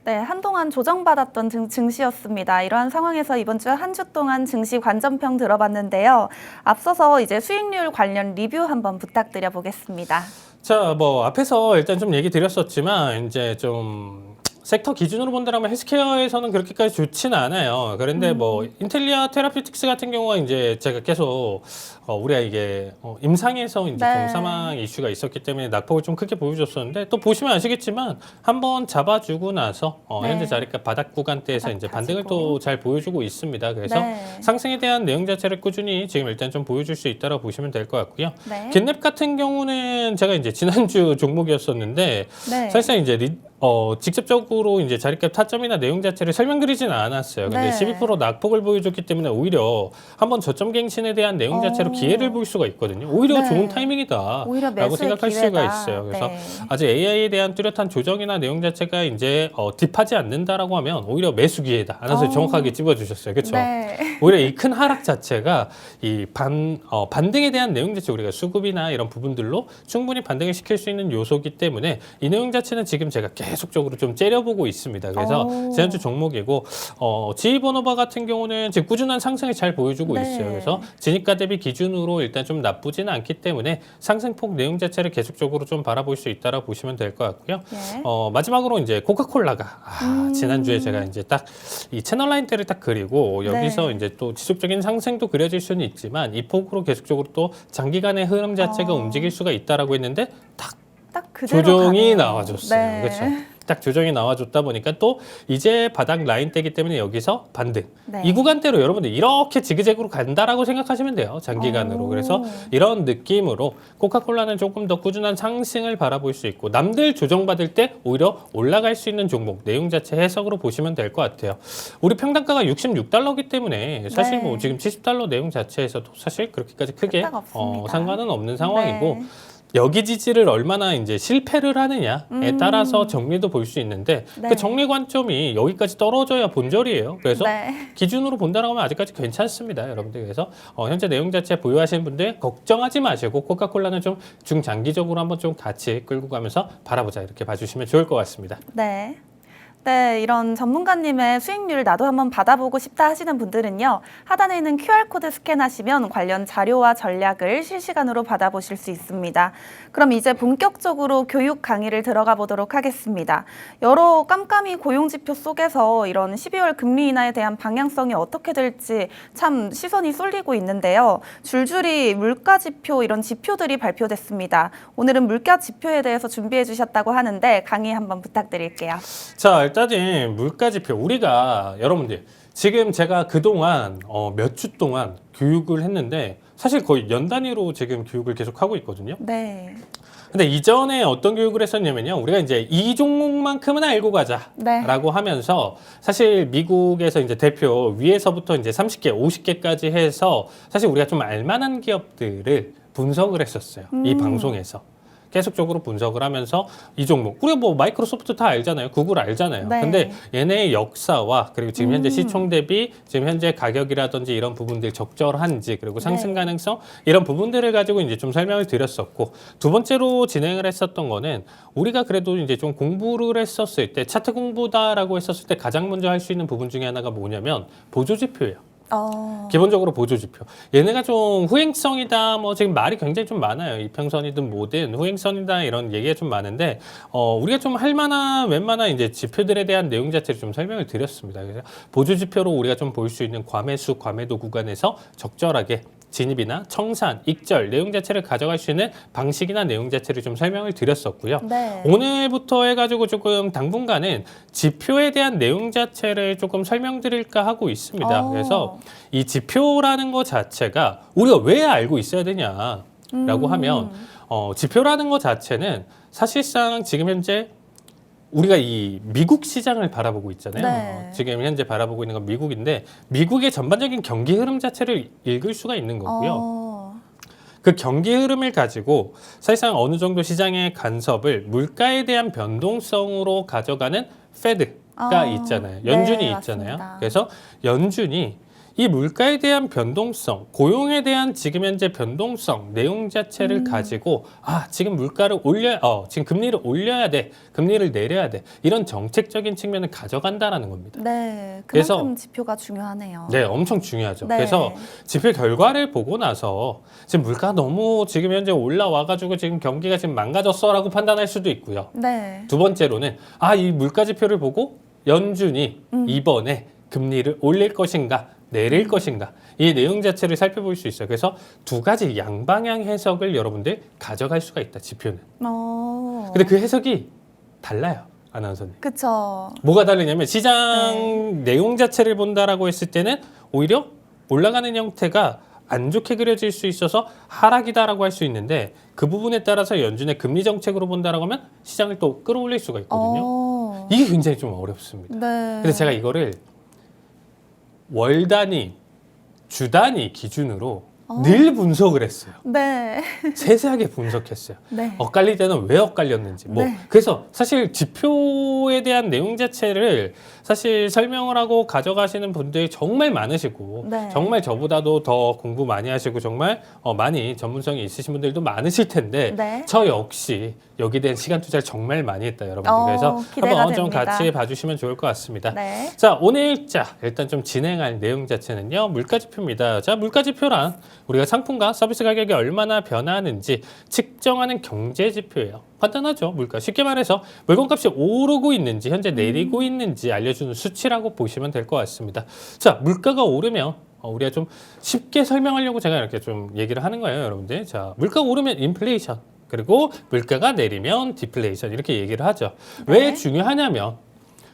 네, 한동안 조정받았던 증시였습니다. 이러한 상황에서 이번 주 한 주 동안 증시 관전평 들어봤는데요. 앞서서 이제 수익률 관련 리뷰 한번 부탁드려 보겠습니다. 자, 앞에서 일단 좀 얘기 드렸었지만 이제 좀 섹터 기준으로 본다면 헬스케어에서는 그렇게까지 좋지는 않아요. 그런데 인텔리아 테라피틱스 같은 경우가 이제 제가 계속 우리가 이게 임상에서 이제 네. 좀 사망 이슈가 있었기 때문에 낙폭을 좀 크게 보여줬었는데 또 보시면 아시겠지만 한번 잡아주고 나서 네. 현재 자리가 바닥 구간대에서 바닥 이제 가지고. 반등을 또 잘 보여주고 있습니다. 그래서 네. 상승에 대한 내용 자체를 꾸준히 지금 일단 좀 보여줄 수 있다고 보시면 될 것 같고요. 네. 겟랩 같은 경우는 제가 이제 지난주 종목이었었는데 네. 사실상 이제 직접적으로 이제 자리값 타점이나 내용 자체를 설명드리지는 않았어요. 근데 네. 12% 낙폭을 보여줬기 때문에 오히려 한번 저점 갱신에 대한 내용 자체로 기회를 볼 수가 있거든요. 오히려 네. 좋은 타이밍이다. 오히려 라고 매수의 생각할 기회다. 수가 있어요. 그래서 네. 아직 AI에 대한 뚜렷한 조정이나 내용 자체가 이제 딥하지 않는다라고 하면 오히려 매수 기회다. 아나운서 정확하게 찝어주셨어요. 그렇죠? 네. 오히려 이 큰 하락 자체가 이 반등에 대한 내용 자체 우리가 수급이나 이런 부분들로 충분히 반등을 시킬 수 있는 요소이기 때문에 이 내용 자체는 지금 제가 계속적으로 좀 째려보고 있습니다. 그래서 지난주 종목이고 지이버너바 같은 경우는 지금 꾸준한 상승을 잘 보여주고 네. 있어요. 그래서 진입가 대비 기준으로 일단 좀 나쁘지는 않기 때문에 상승폭 내용 자체를 계속적으로 좀 바라볼 수 있다라고 보시면 될 것 같고요. 네. 마지막으로 이제 코카콜라가 지난주에 제가 이제 딱 이 채널 라인 때를 딱 그리고 여기서 네. 이제 또 지속적인 상승도 그려질 수는 있지만 이 폭으로 계속적으로 또 장기간의 흐름 자체가 움직일 수가 있다라고 했는데 딱 딱 그대로 조정이 가네요. 나와줬어요. 네. 그렇죠. 딱 조정이 나와줬다 보니까 또 이제 바닥 라인 때기 때문에 여기서 반등. 네. 이 구간대로 여러분들 이렇게 지그재그로 간다라고 생각하시면 돼요. 장기간으로. 그래서 이런 느낌으로 코카콜라는 조금 더 꾸준한 상승을 바라볼 수 있고 남들 조정받을 때 오히려 올라갈 수 있는 종목 내용 자체 해석으로 보시면 될 것 같아요. 우리 평단가가 66달러기 때문에 사실 네. 지금 70달러 내용 자체에서도 사실 그렇게까지 크게 끄떡 없습니다. 상관은 없는 상황이고 네. 여기 지지를 얼마나 이제 실패를 하느냐에 따라서 정리도 볼 수 있는데 네. 그 정리 관점이 여기까지 떨어져야 본절이에요. 그래서 네. 기준으로 본다라고 하면 아직까지 괜찮습니다, 여러분들. 그래서 현재 내용 자체 보유하시는 분들 걱정하지 마시고 코카콜라는 좀 중장기적으로 한번 좀 같이 끌고 가면서 바라보자 이렇게 봐주시면 좋을 것 같습니다. 네. 네, 이런 전문가님의 수익률 나도 한번 받아보고 싶다 하시는 분들은요. 하단에 있는 QR코드 스캔하시면 관련 자료와 전략을 실시간으로 받아보실 수 있습니다. 그럼 이제 본격적으로 교육 강의를 들어가 보도록 하겠습니다. 여러 깜깜이 고용지표 속에서 이런 12월 금리 인하에 대한 방향성이 어떻게 될지 참 시선이 쏠리고 있는데요. 줄줄이 물가지표 이런 지표들이 발표됐습니다. 오늘은 물가지표에 대해서 준비해 주셨다고 하는데 강의 한번 부탁드릴게요. 자, 일단은 물가지표 우리가 여러분들 지금 제가 그동안 몇 주 동안 교육을 했는데 사실 거의 연 단위로 지금 교육을 계속 하고 있거든요. 네. 근데 이전에 어떤 교육을 했었냐면요. 우리가 이제 이 종목만큼은 알고 네. 가자라고 하면서 사실 미국에서 이제 대표 위에서부터 이제 30개, 50개까지 해서 사실 우리가 좀 알만한 기업들을 분석을 했었어요. 이 방송에서. 계속적으로 분석을 하면서 이 종목 우리가 뭐 마이크로소프트 다 알잖아요. 구글 알잖아요. 네. 근데 얘네의 역사와 그리고 지금 현재 시총 대비 지금 현재 가격이라든지 이런 부분들 적절한지 그리고 상승 가능성 이런 부분들을 가지고 이제 좀 설명을 드렸었고 두 번째로 진행을 했었던 거는 우리가 그래도 이제 좀 공부를 했었을 때 차트 공부다라고 했었을 때 가장 먼저 할 수 있는 부분 중에 하나가 뭐냐면 보조지표예요. 기본적으로 보조지표. 얘네가 좀 후행성이다. 뭐 지금 말이 굉장히 좀 많아요. 이평선이든 뭐든 후행선이다 이런 얘기가 좀 많은데 우리가 좀 할 만한 웬만한 이제 지표들에 대한 내용 자체를 좀 설명을 드렸습니다. 그래서 보조지표로 우리가 좀 볼 수 있는 과매수, 과매도 구간에서 적절하게 진입이나 청산, 익절 내용 자체를 가져갈 수 있는 방식이나 내용 자체를 좀 설명을 드렸었고요. 네. 오늘부터 해가지고 조금 당분간은 지표에 대한 내용 자체를 조금 설명드릴까 하고 있습니다. 그래서 이 지표라는 것 자체가 우리가 왜 알고 있어야 되냐라고 하면 지표라는 것 자체는 사실상 지금 현재 우리가 이 미국 시장을 바라보고 있잖아요. 네. 지금 현재 바라보고 있는 건 미국인데 미국의 전반적인 경기 흐름 자체를 읽을 수가 있는 거고요. 그 경기 흐름을 가지고 사실상 어느 정도 시장의 간섭을 물가에 대한 변동성으로 가져가는 페드가 있잖아요. 연준이 네, 있잖아요. 맞습니다. 그래서 연준이 이 물가에 대한 변동성, 고용에 대한 지금 현재 변동성 내용 자체를 가지고 지금 물가를 지금 금리를 올려야 돼, 금리를 내려야 돼 이런 정책적인 측면을 가져간다라는 겁니다. 네, 그래서- 그만큼 지표가 중요하네요. 네, 엄청 중요하죠. 네. 그래서 지표 결과를 보고 나서 지금 물가 너무 지금 현재 올라와가지고 지금 경기가 지금 망가졌어라고 판단할 수도 있고요. 네. 두 번째로는 이 물가 지표를 보고 연준이 이번에 금리를 올릴 것인가 내릴 것인가 이 내용 자체를 살펴볼 수 있어요. 그래서 두 가지 양방향 해석을 여러분들 가져갈 수가 있다. 지표는. 근데 그 해석이 달라요. 아나운서님. 그쵸. 뭐가 다르냐면 시장 내용 자체를 본다라고 했을 때는 오히려 올라가는 형태가 안 좋게 그려질 수 있어서 하락이다라고 할 수 있는데 그 부분에 따라서 연준의 금리 정책으로 본다라고 하면 시장을 또 끌어올릴 수가 있거든요. 이게 굉장히 좀 어렵습니다. 네. 그래서 제가 이거를 월 단위, 주 단위 기준으로 늘 분석을 했어요. 네. 세세하게 분석했어요. 네. 엇갈릴 때는 왜 엇갈렸는지. 네. 그래서 사실 지표에 대한 내용 자체를 사실 설명을 하고 가져가시는 분들이 정말 많으시고 네. 정말 저보다도 더 공부 많이 하시고 정말 많이 전문성이 있으신 분들도 많으실 텐데 네. 저 역시 여기에 대한 시간 투자를 정말 많이 했다 여러분들. 그래서 기대가 한번 좀 됩니다. 같이 봐주시면 좋을 것 같습니다. 네. 자, 오늘 일단 좀 진행할 내용 자체는요. 물가지표입니다. 자, 물가지표란 우리가 상품과 서비스 가격이 얼마나 변하는지 측정하는 경제지표예요. 간단하죠. 물가. 쉽게 말해서 물건값이 오르고 있는지 현재 내리고 있는지 알려주는 수치라고 보시면 될 것 같습니다. 자, 물가가 오르면 우리가 좀 쉽게 설명하려고 제가 이렇게 좀 얘기를 하는 거예요. 여러분들. 자, 물가가 오르면 인플레이션 그리고 물가가 내리면 디플레이션 이렇게 얘기를 하죠. 왜 중요하냐면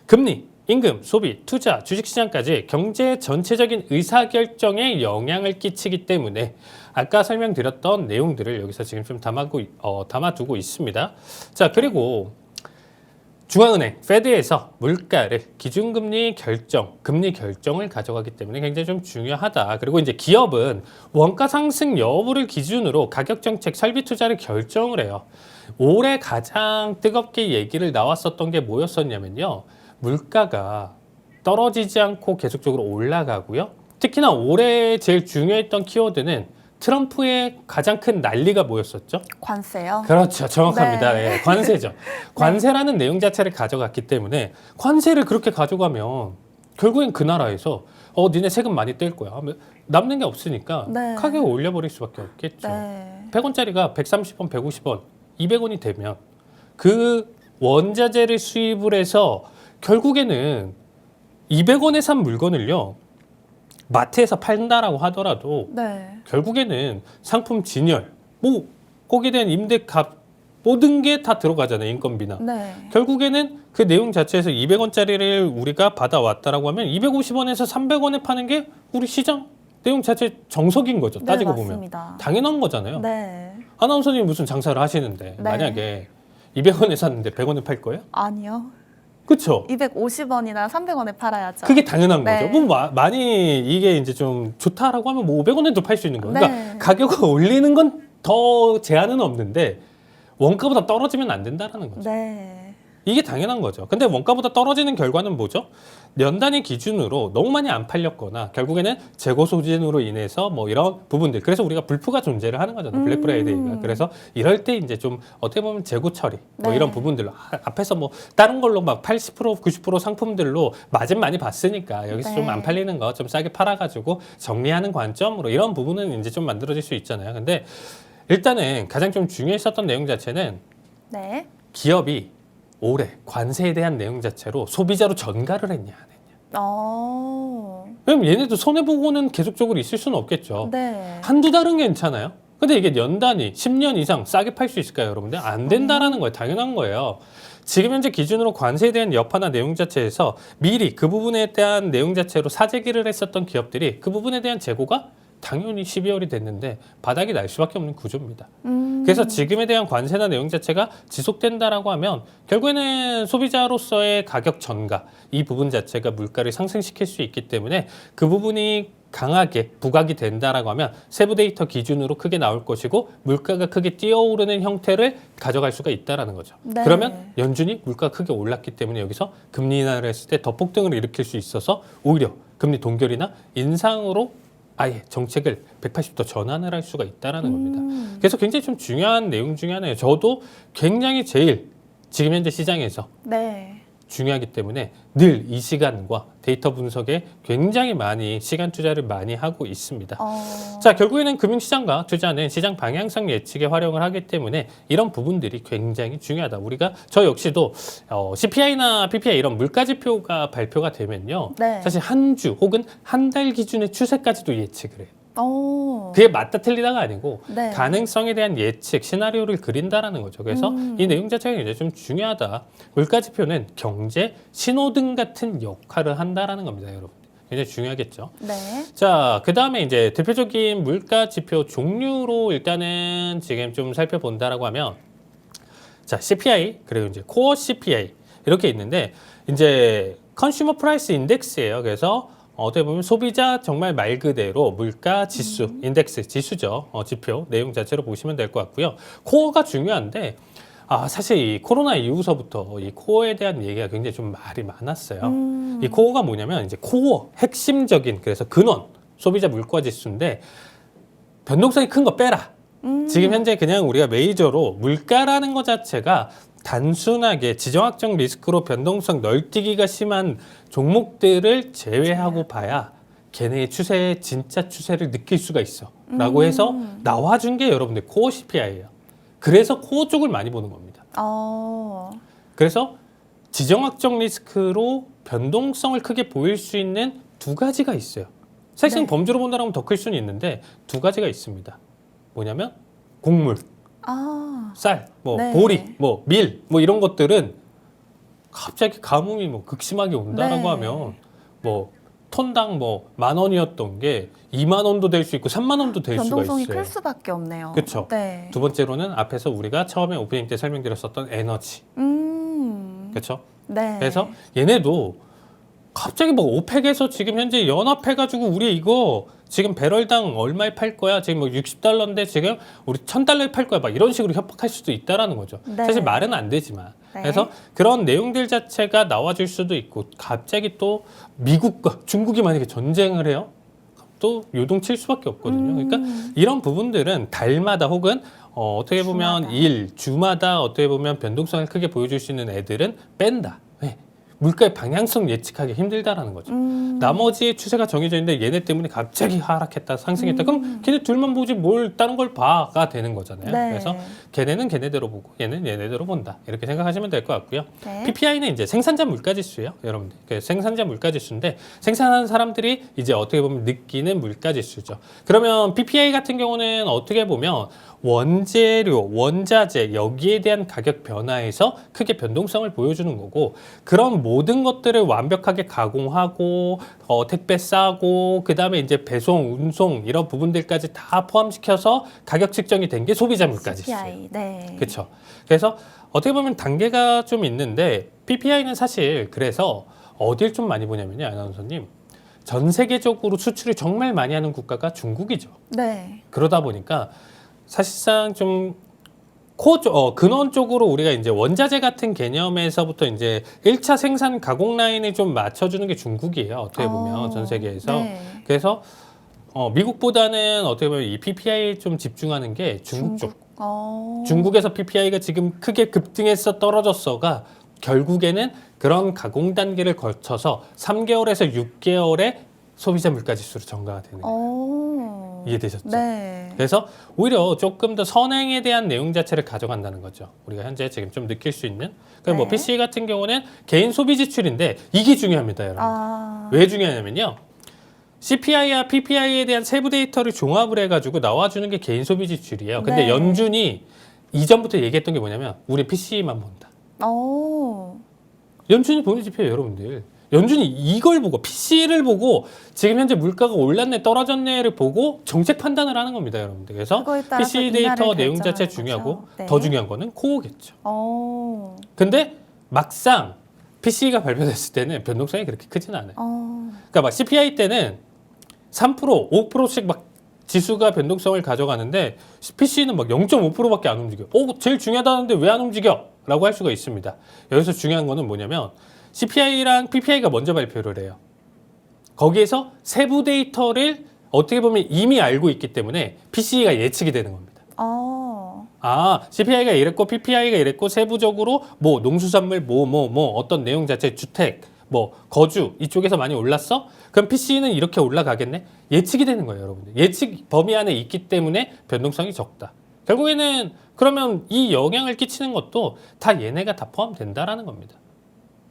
금리, 임금, 소비, 투자, 주식시장까지 경제 전체적인 의사결정에 영향을 끼치기 때문에 아까 설명드렸던 내용들을 여기서 지금 좀 담아두고 있습니다. 자, 그리고 중앙은행, 페드에서 물가를 기준금리 결정, 금리 결정을 가져가기 때문에 굉장히 좀 중요하다. 그리고 이제 기업은 원가 상승 여부를 기준으로 가격 정책, 설비 투자를 결정을 해요. 올해 가장 뜨겁게 얘기를 나왔었던 게 뭐였었냐면요. 물가가 떨어지지 않고 계속적으로 올라가고요. 특히나 올해 제일 중요했던 키워드는 트럼프의 가장 큰 난리가 뭐였었죠? 관세요. 그렇죠. 정확합니다. 네. 네, 관세죠. 관세라는 내용 자체를 가져갔기 때문에 관세를 그렇게 가져가면 결국엔 그 나라에서 니네 세금 많이 뗄 거야. 남는 게 없으니까 네. 가격을 올려버릴 수밖에 없겠죠. 네. 100원짜리가 130원, 150원, 200원이 되면 그 원자재를 수입을 해서 결국에는 200원에 산 물건을요. 마트에서 판다라고 하더라도 네. 결국에는 상품 진열, 거기에 대한 임대값 모든 게 다 들어가잖아요. 인건비나. 네. 결국에는 그 내용 자체에서 200원짜리를 우리가 받아왔다라고 하면 250원에서 300원에 파는 게 우리 시장 내용 자체 정석인 거죠. 네, 따지고 맞습니다. 보면. 당연한 거잖아요. 네. 아나운서님이 무슨 장사를 하시는데 네. 만약에 200원에 샀는데 100원에 팔 거예요? 아니요. 그렇죠. 250원이나 300원에 팔아야죠. 그게 당연한 네. 거죠. 많이 이게 이제 좀 좋다라고 하면 500원에도 팔 수 있는 거예요. 그러니까 네. 가격을 올리는 건 더 제한은 없는데 원가보다 떨어지면 안 된다라는 거죠. 네. 이게 당연한 거죠. 근데 원가보다 떨어지는 결과는 뭐죠? 년 단위 기준으로 너무 많이 안 팔렸거나 결국에는 재고 소진으로 인해서 뭐 이런 부분들. 그래서 우리가 불프가 존재를 하는 거잖아요. 블랙 프라이데이가. 그래서 이럴 때 이제 좀 어떻게 보면 재고 처리 뭐 네. 이런 부분들로 앞에서 뭐 다른 걸로 막 80% 90% 상품들로 마진 많이 봤으니까 여기서 네. 좀 안 팔리는 거 좀 싸게 팔아가지고 정리하는 관점으로 이런 부분은 이제 좀 만들어질 수 있잖아요. 근데 일단은 가장 좀 중요했었던 내용 자체는 네. 기업이 올해 관세에 대한 내용 자체로 소비자로 전가를 했냐 안 했냐. 왜냐면 얘네도 손해보고는 계속적으로 있을 수는 없겠죠. 네. 한두 달은 괜찮아요. 근데 이게 연 단위 10년 이상 싸게 팔 수 있을까요, 여러분들? 안 된다라는 거예요. 당연한 거예요. 지금 현재 기준으로 관세에 대한 여파나 내용 자체에서 미리 그 부분에 대한 내용 자체로 사재기를 했었던 기업들이 그 부분에 대한 재고가 당연히 12월이 됐는데 바닥이 날 수밖에 없는 구조입니다. 그래서 지금에 대한 관세나 내용 자체가 지속된다라고 하면 결국에는 소비자로서의 가격 전가 이 부분 자체가 물가를 상승시킬 수 있기 때문에 그 부분이 강하게 부각이 된다라고 하면 세부 데이터 기준으로 크게 나올 것이고 물가가 크게 뛰어오르는 형태를 가져갈 수가 있다라는 거죠. 네. 그러면 연준이 물가가 크게 올랐기 때문에 여기서 금리 인하를 했을 때 더 폭등을 일으킬 수 있어서 오히려 금리 동결이나 인상으로 아예 정책을 180도 전환을 할 수가 있다라는 겁니다. 그래서 굉장히 좀 중요한 내용 중에 하나예요. 저도 굉장히 제일 지금 현재 시장에서 네. 중요하기 때문에 늘 이 시간과 데이터 분석에 굉장히 많이 시간 투자를 많이 하고 있습니다. 자, 결국에는 금융시장과 투자는 시장 방향성 예측에 활용을 하기 때문에 이런 부분들이 굉장히 중요하다. 우리가 저 역시도 CPI나 PPI 이런 물가지표가 발표가 되면요. 네. 사실 한 주 혹은 한 달 기준의 추세까지도 예측을 해요. 오. 그게 맞다 틀리다가 아니고 네. 가능성에 대한 예측, 시나리오를 그린다라는 거죠. 그래서 이 내용 자체가 굉장히 좀 중요하다. 물가지표는 경제 신호등 같은 역할을 한다라는 겁니다, 여러분. 굉장히 중요하겠죠. 네. 자, 그 다음에 이제 대표적인 물가지표 종류로 일단은 지금 좀 살펴본다라고 하면 자, CPI, 그리고 이제 코어 CPI 이렇게 있는데 이제 컨슈머 프라이스 인덱스예요. 그래서 어떻게 보면 소비자 정말 말 그대로 물가 지수, 인덱스 지수죠. 지표 내용 자체로 보시면 될 것 같고요. 코어가 중요한데 사실 이 코로나 이후서부터 이 코어에 대한 얘기가 굉장히 좀 말이 많았어요. 이 코어가 뭐냐면 이제 코어 핵심적인 그래서 근원 소비자 물가 지수인데 변동성이 큰 거 빼라. 지금 현재 그냥 우리가 메이저로 물가라는 것 자체가 단순하게 지정학적 리스크로 변동성 널뛰기가 심한 종목들을 제외하고 봐야 걔네의 추세의 진짜 추세를 느낄 수가 있어 라고 해서 나와준 게 여러분들 코어 CPI예요. 그래서 코어 쪽을 많이 보는 겁니다. 그래서 지정학적 리스크로 변동성을 크게 보일 수 있는 두 가지가 있어요. 사실상 네. 범주로 본다면 더 클 수는 있는데 두 가지가 있습니다. 뭐냐면 곡물, 쌀, 뭐 네. 보리, 뭐 밀, 뭐 이런 것들은 갑자기 가뭄이 뭐 극심하게 온다라고 네. 하면 뭐 톤당 뭐 10,000원이었던 게 20,000원도 될 수 있고 30,000원도 될 수가 변동성이 있어요. 클 수밖에 없네요. 그쵸. 네. 두 번째로는 앞에서 우리가 처음에 오프닝 때 설명드렸었던 에너지. 그렇죠? 네. 그래서 얘네도 갑자기 뭐 오펙에서 지금 현재 연합해가지고 우리 이거 지금 배럴당 얼마에 팔 거야? 지금 뭐 60달러인데 지금 우리 1,000달러에 팔 거야? 막 이런 식으로 협박할 수도 있다라는 거죠. 네. 사실 말은 안 되지만. 네. 그래서 그런 내용들 자체가 나와줄 수도 있고 갑자기 또 미국과 중국이 만약에 전쟁을 해요? 또 요동칠 수밖에 없거든요. 그러니까 이런 부분들은 달마다 혹은 어떻게 보면 주마다. 주마다 어떻게 보면 변동성을 크게 보여줄 수 있는 애들은 뺀다. 왜? 물가의 방향성 예측하기 힘들다라는 거죠. 나머지의 추세가 정해져 있는데 얘네 때문에 갑자기 하락했다, 상승했다. 그럼 걔네 둘만 보지 뭘 다른 걸 봐가 되는 거잖아요. 네. 그래서 걔네는 걔네대로 보고 얘는 얘네대로 본다. 이렇게 생각하시면 될 것 같고요. 네. PPI는 이제 생산자 물가지수예요, 여러분들. 그 생산자 물가지수인데 생산하는 사람들이 이제 어떻게 보면 느끼는 물가지수죠. 그러면 PPI 같은 경우는 어떻게 보면 원재료, 원자재 여기에 대한 가격 변화에서 크게 변동성을 보여주는 거고 그런 모든 것들을 완벽하게 가공하고 택배 싸고 그 다음에 이제 배송, 운송 이런 부분들까지 다 포함시켜서 가격 측정이 된 게 소비자 물가지수예요. CPI. 네. 그렇죠. 그래서 어떻게 보면 단계가 좀 있는데 PPI는 사실 그래서 어딜 좀 많이 보냐면요, 아나운서님. 전 세계적으로 수출을 정말 많이 하는 국가가 중국이죠. 네. 그러다 보니까 사실상 좀 근원 쪽으로 우리가 이제 원자재 같은 개념에서부터 이제 1차 생산 가공 라인을 좀 맞춰주는 게 중국이에요. 어떻게 보면 전 세계에서. 네. 그래서 미국보다는 어떻게 보면 이 PPI에 좀 집중하는 게 중국 쪽. 중국에서 PPI가 지금 크게 급등해서 떨어졌어가 결국에는 그런 가공 단계를 거쳐서 3개월에서 6개월의 소비자 물가 지수로 전가가 되는 거예요. 이해되셨죠? 네. 그래서 오히려 조금 더 선행에 대한 내용 자체를 가져간다는 거죠. 우리가 현재 지금 좀 느낄 수 있는. 그럼 뭐 네. PC 같은 경우는 개인 소비 지출인데 이게 중요합니다, 여러분. 왜 중요하냐면요. CPI와 PPI에 대한 세부 데이터를 종합을 해가지고 나와주는 게 개인 소비 지출이에요. 근데 네. 연준이 이전부터 얘기했던 게 뭐냐면 우리 PC만 본다. 연준이 보는 지표예요, 여러분들. 연준이 이걸 보고 PC를 보고 지금 현재 물가가 올랐네 떨어졌네를 보고 정책 판단을 하는 겁니다, 여러분들. 그래서 그거에 따라서 PC 데이터 인하를 내용 자체 결정하는 중요하고 거죠. 네. 더 중요한 거는 코어겠죠. 근데 막상 PC가 발표됐을 때는 변동성이 그렇게 크진 않아요. 그러니까 막 CPI 때는 3%, 5%씩 막 지수가 변동성을 가져가는데 PC는 막 0.5%밖에 안 움직여. 제일 중요하다는데 왜 안 움직여? 라고 할 수가 있습니다. 여기서 중요한 거는 뭐냐면 CPI랑 PPI가 먼저 발표를 해요. 거기에서 세부 데이터를 어떻게 보면 이미 알고 있기 때문에 PC가 예측이 되는 겁니다. CPI가 이랬고 PPI가 이랬고 세부적으로 뭐 농수산물 어떤 내용 자체 주택 거주 이쪽에서 많이 올랐어? 그럼 PC는 이렇게 올라가겠네? 예측이 되는 거예요, 여러분들. 예측 범위 안에 있기 때문에 변동성이 적다. 결국에는 그러면 이 영향을 끼치는 것도 다 얘네가 다 포함된다라는 겁니다.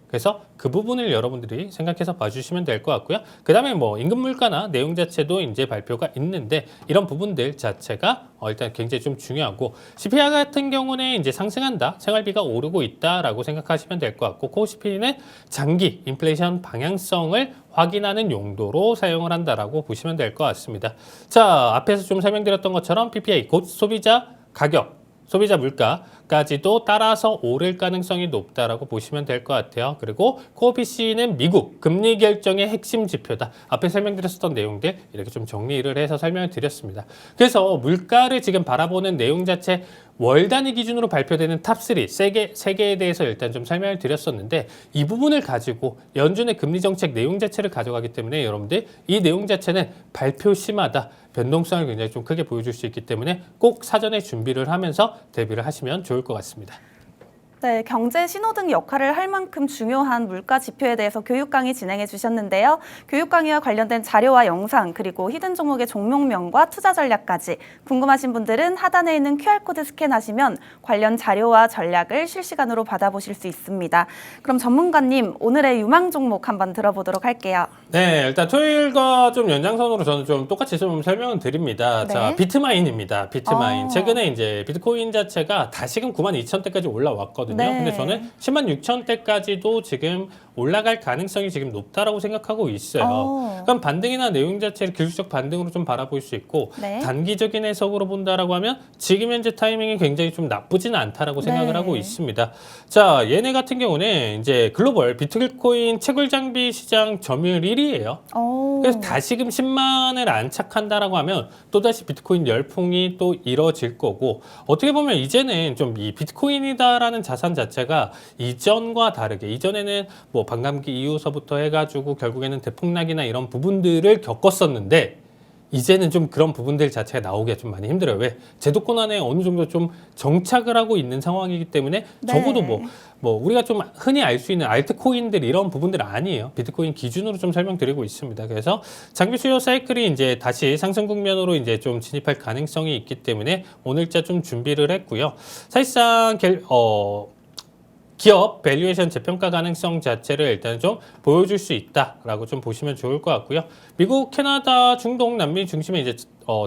그래서 그 부분을 여러분들이 생각해서 봐주시면 될 것 같고요. 그 다음에 뭐 임금 물가나 내용 자체도 이제 발표가 있는데 이런 부분들 자체가 일단 굉장히 좀 중요하고 CPI 같은 경우는 이제 상승한다, 생활비가 오르고 있다라고 생각하시면 될 것 같고 코어 CPI는 장기 인플레이션 방향성을 확인하는 용도로 사용을 한다라고 보시면 될 것 같습니다. 자, 앞에서 좀 설명드렸던 것처럼 PPI 곧 소비자 가격, 소비자 물가까지도 따라서 오를 가능성이 높다라고 보시면 될 것 같아요. 그리고 코어 PC는 미국 금리 결정의 핵심 지표다. 앞에 설명드렸었던 내용들 이렇게 좀 정리를 해서 설명을 드렸습니다. 그래서 물가를 지금 바라보는 내용 자체 월 단위 기준으로 발표되는 탑3 세 개에 대해서 일단 좀 설명을 드렸었는데 이 부분을 가지고 연준의 금리 정책 내용 자체를 가져가기 때문에 여러분들 이 내용 자체는 발표 시마다 변동성을 굉장히 좀 크게 보여줄 수 있기 때문에 꼭 사전에 준비를 하면서 대비를 하시면 좋을 것 같습니다. 네, 경제 신호등 역할을 할 만큼 중요한 물가 지표에 대해서 교육 강의 진행해 주셨는데요. 교육 강의와 관련된 자료와 영상, 그리고 히든 종목의 종목명과 투자 전략까지 궁금하신 분들은 하단에 있는 QR코드 스캔하시면 관련 자료와 전략을 실시간으로 받아보실 수 있습니다. 그럼 전문가님, 오늘의 유망 종목 한번 들어보도록 할게요. 네, 일단 토요일과 좀 연장선으로 저는 좀 똑같이 좀 설명을 드립니다. 네. 자, 비트마인입니다. 비트마인. 최근에 이제 비트코인 자체가 다시금 92,000대까지 올라왔거든요. 네. 근데 저는 106,000대까지도 지금 올라갈 가능성이 지금 높다라고 생각하고 있어요. 그럼 반등이나 내용 자체를 기술적 반등으로 좀 바라볼 수 있고 네. 단기적인 해석으로 본다라고 하면 지금 현재 타이밍이 굉장히 좀 나쁘지는 않다라고 생각을 네. 하고 있습니다. 자, 얘네 같은 경우는 이제 글로벌 비트코인 채굴 장비 시장 점유율 1위예요. 그래서 다시금 10만을 안착한다라고 하면 또다시 비트코인 열풍이 또 이뤄질 거고 어떻게 보면 이제는 좀 이 비트코인이다라는 자산 자체가 이전과 다르게 이전에는 뭐 반감기 이후서부터 해가지고 결국에는 대폭락이나 이런 부분들을 겪었었는데 이제는 좀 그런 부분들 자체가 나오기가 좀 많이 힘들어요. 왜? 제도권 안에 어느 정도 좀 정착을 하고 있는 상황이기 때문에 네. 적어도 뭐 우리가 좀 흔히 알 수 있는 알트코인들 이런 부분들 아니에요. 비트코인 기준으로 좀 설명드리고 있습니다. 그래서 장비 수요 사이클이 이제 다시 상승 국면으로 이제 좀 진입할 가능성이 있기 때문에 오늘자 좀 준비를 했고요. 사실상 기업 밸류에이션 재평가 가능성 자체를 일단 좀 보여줄 수 있다라고 좀 보시면 좋을 것 같고요. 미국, 캐나다, 중동, 남미 중심의 이제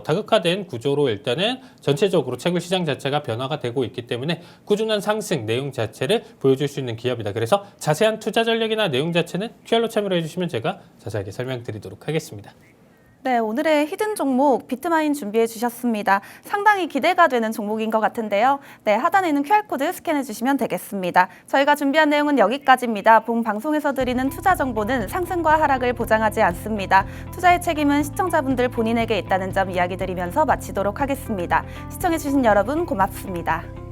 다극화된 구조로 일단은 전체적으로 채굴 시장 자체가 변화가 되고 있기 때문에 꾸준한 상승 내용 자체를 보여줄 수 있는 기업이다. 그래서 자세한 투자 전략이나 내용 자체는 QR로 참여를 해주시면 제가 자세하게 설명드리도록 하겠습니다. 네, 오늘의 히든 종목 비트마인 준비해 주셨습니다. 상당히 기대가 되는 종목인 것 같은데요. 네, 하단에 있는 QR코드 스캔해 주시면 되겠습니다. 저희가 준비한 내용은 여기까지입니다. 본 방송에서 드리는 투자 정보는 상승과 하락을 보장하지 않습니다. 투자의 책임은 시청자분들 본인에게 있다는 점 이야기 드리면서 마치도록 하겠습니다. 시청해 주신 여러분 고맙습니다.